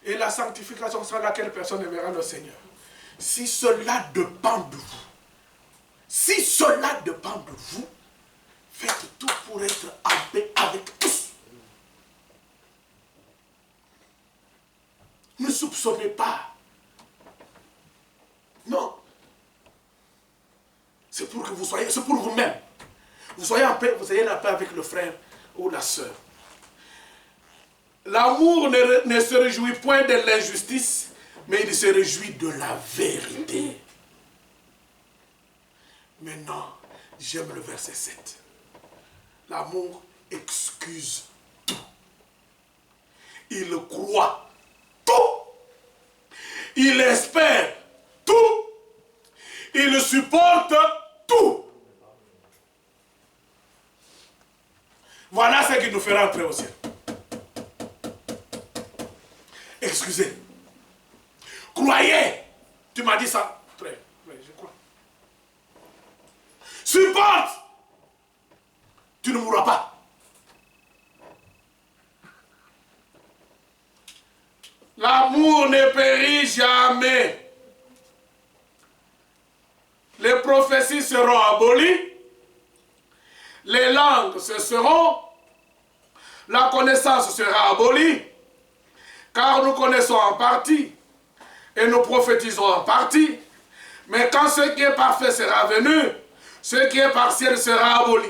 Et la sanctification sans laquelle personne ne verra le Seigneur. Si cela dépend de vous, si cela dépend de vous, faites tout pour être en paix avec tous. Ne soupçonnez pas. Non. C'est pour que vous soyez, c'est pour vous-même. Vous soyez en paix, vous ayez la paix avec le frère ou la sœur. L'amour ne se réjouit point de l'injustice, mais il se réjouit de la vérité. Maintenant, j'aime le verset 7. L'amour excuse tout. Il croit tout. Il espère tout. Il supporte tout. qui nous fera entrer au ciel. Excusez. Croyez. Tu m'as dit ça. Très, je crois. Supporte. Tu ne mourras pas. L'amour ne périt jamais. Les prophéties seront abolies. Les langues cesseront. La connaissance sera abolie. Car nous connaissons en partie. Et nous prophétisons en partie. Mais quand ce qui est parfait sera venu, ce qui est partiel sera aboli.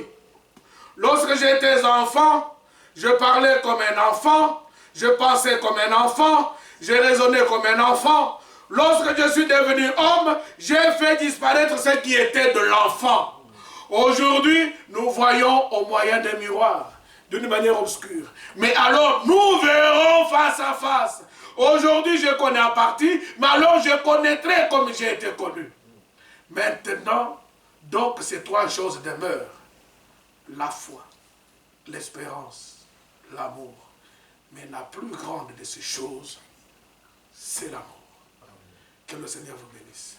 Lorsque j'étais enfant, je parlais comme un enfant, je pensais comme un enfant, je raisonnais comme un enfant. Lorsque je suis devenu homme, j'ai fait disparaître ce qui était de l'enfant. Aujourd'hui, nous voyons au moyen des miroirs, d'une manière obscure. Mais alors, nous verrons face à face. Aujourd'hui, je connais en partie, mais alors je connaîtrai comme j'ai été connu. Maintenant, donc, ces trois choses demeurent. La foi, l'espérance, l'amour. Mais la plus grande de ces choses, c'est l'amour. Que le Seigneur vous bénisse.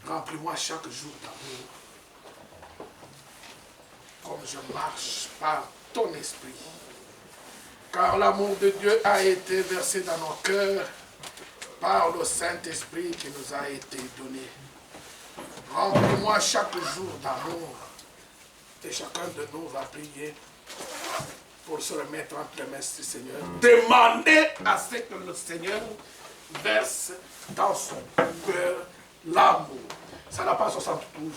Remplis-moi chaque jour d'amour. Comme je marche par ton esprit. Car l'amour de Dieu a été versé dans nos cœurs par le Saint-Esprit qui nous a été donné. Remplis-moi chaque jour d'amour. Et chacun de nous va prier pour se remettre entre les mains du Seigneur. Demandez à ce que le Seigneur verse dans son cœur l'amour. Ça n'a pas 72.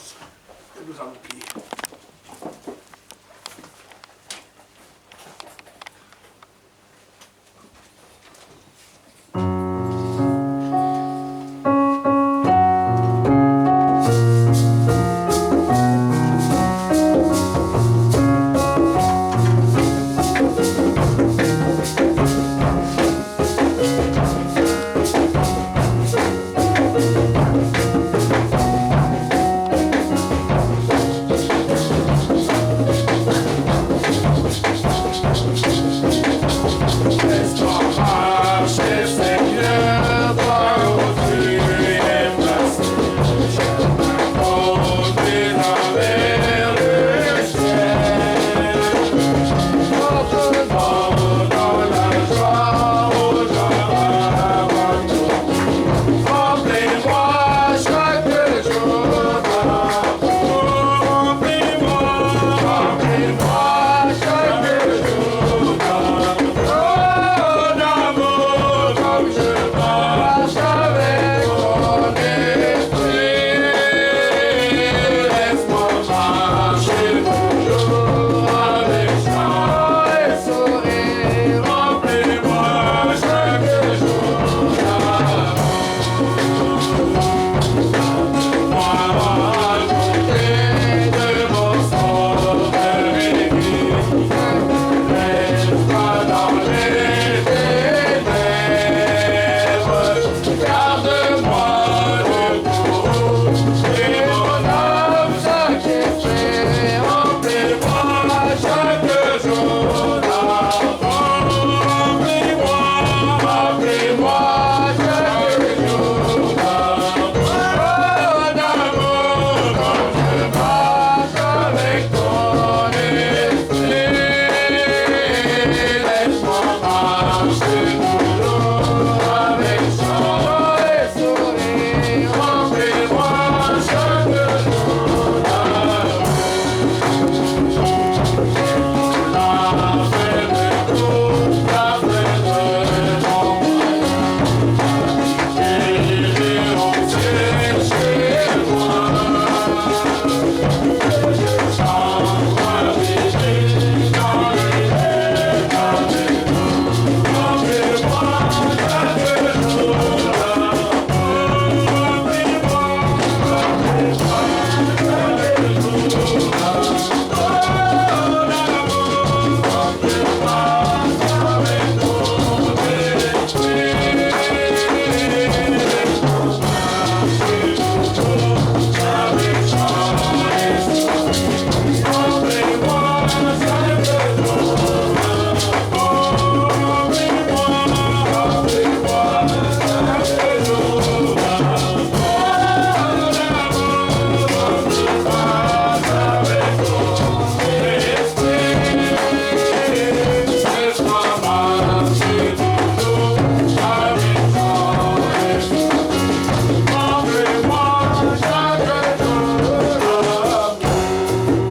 Et nous allons prier.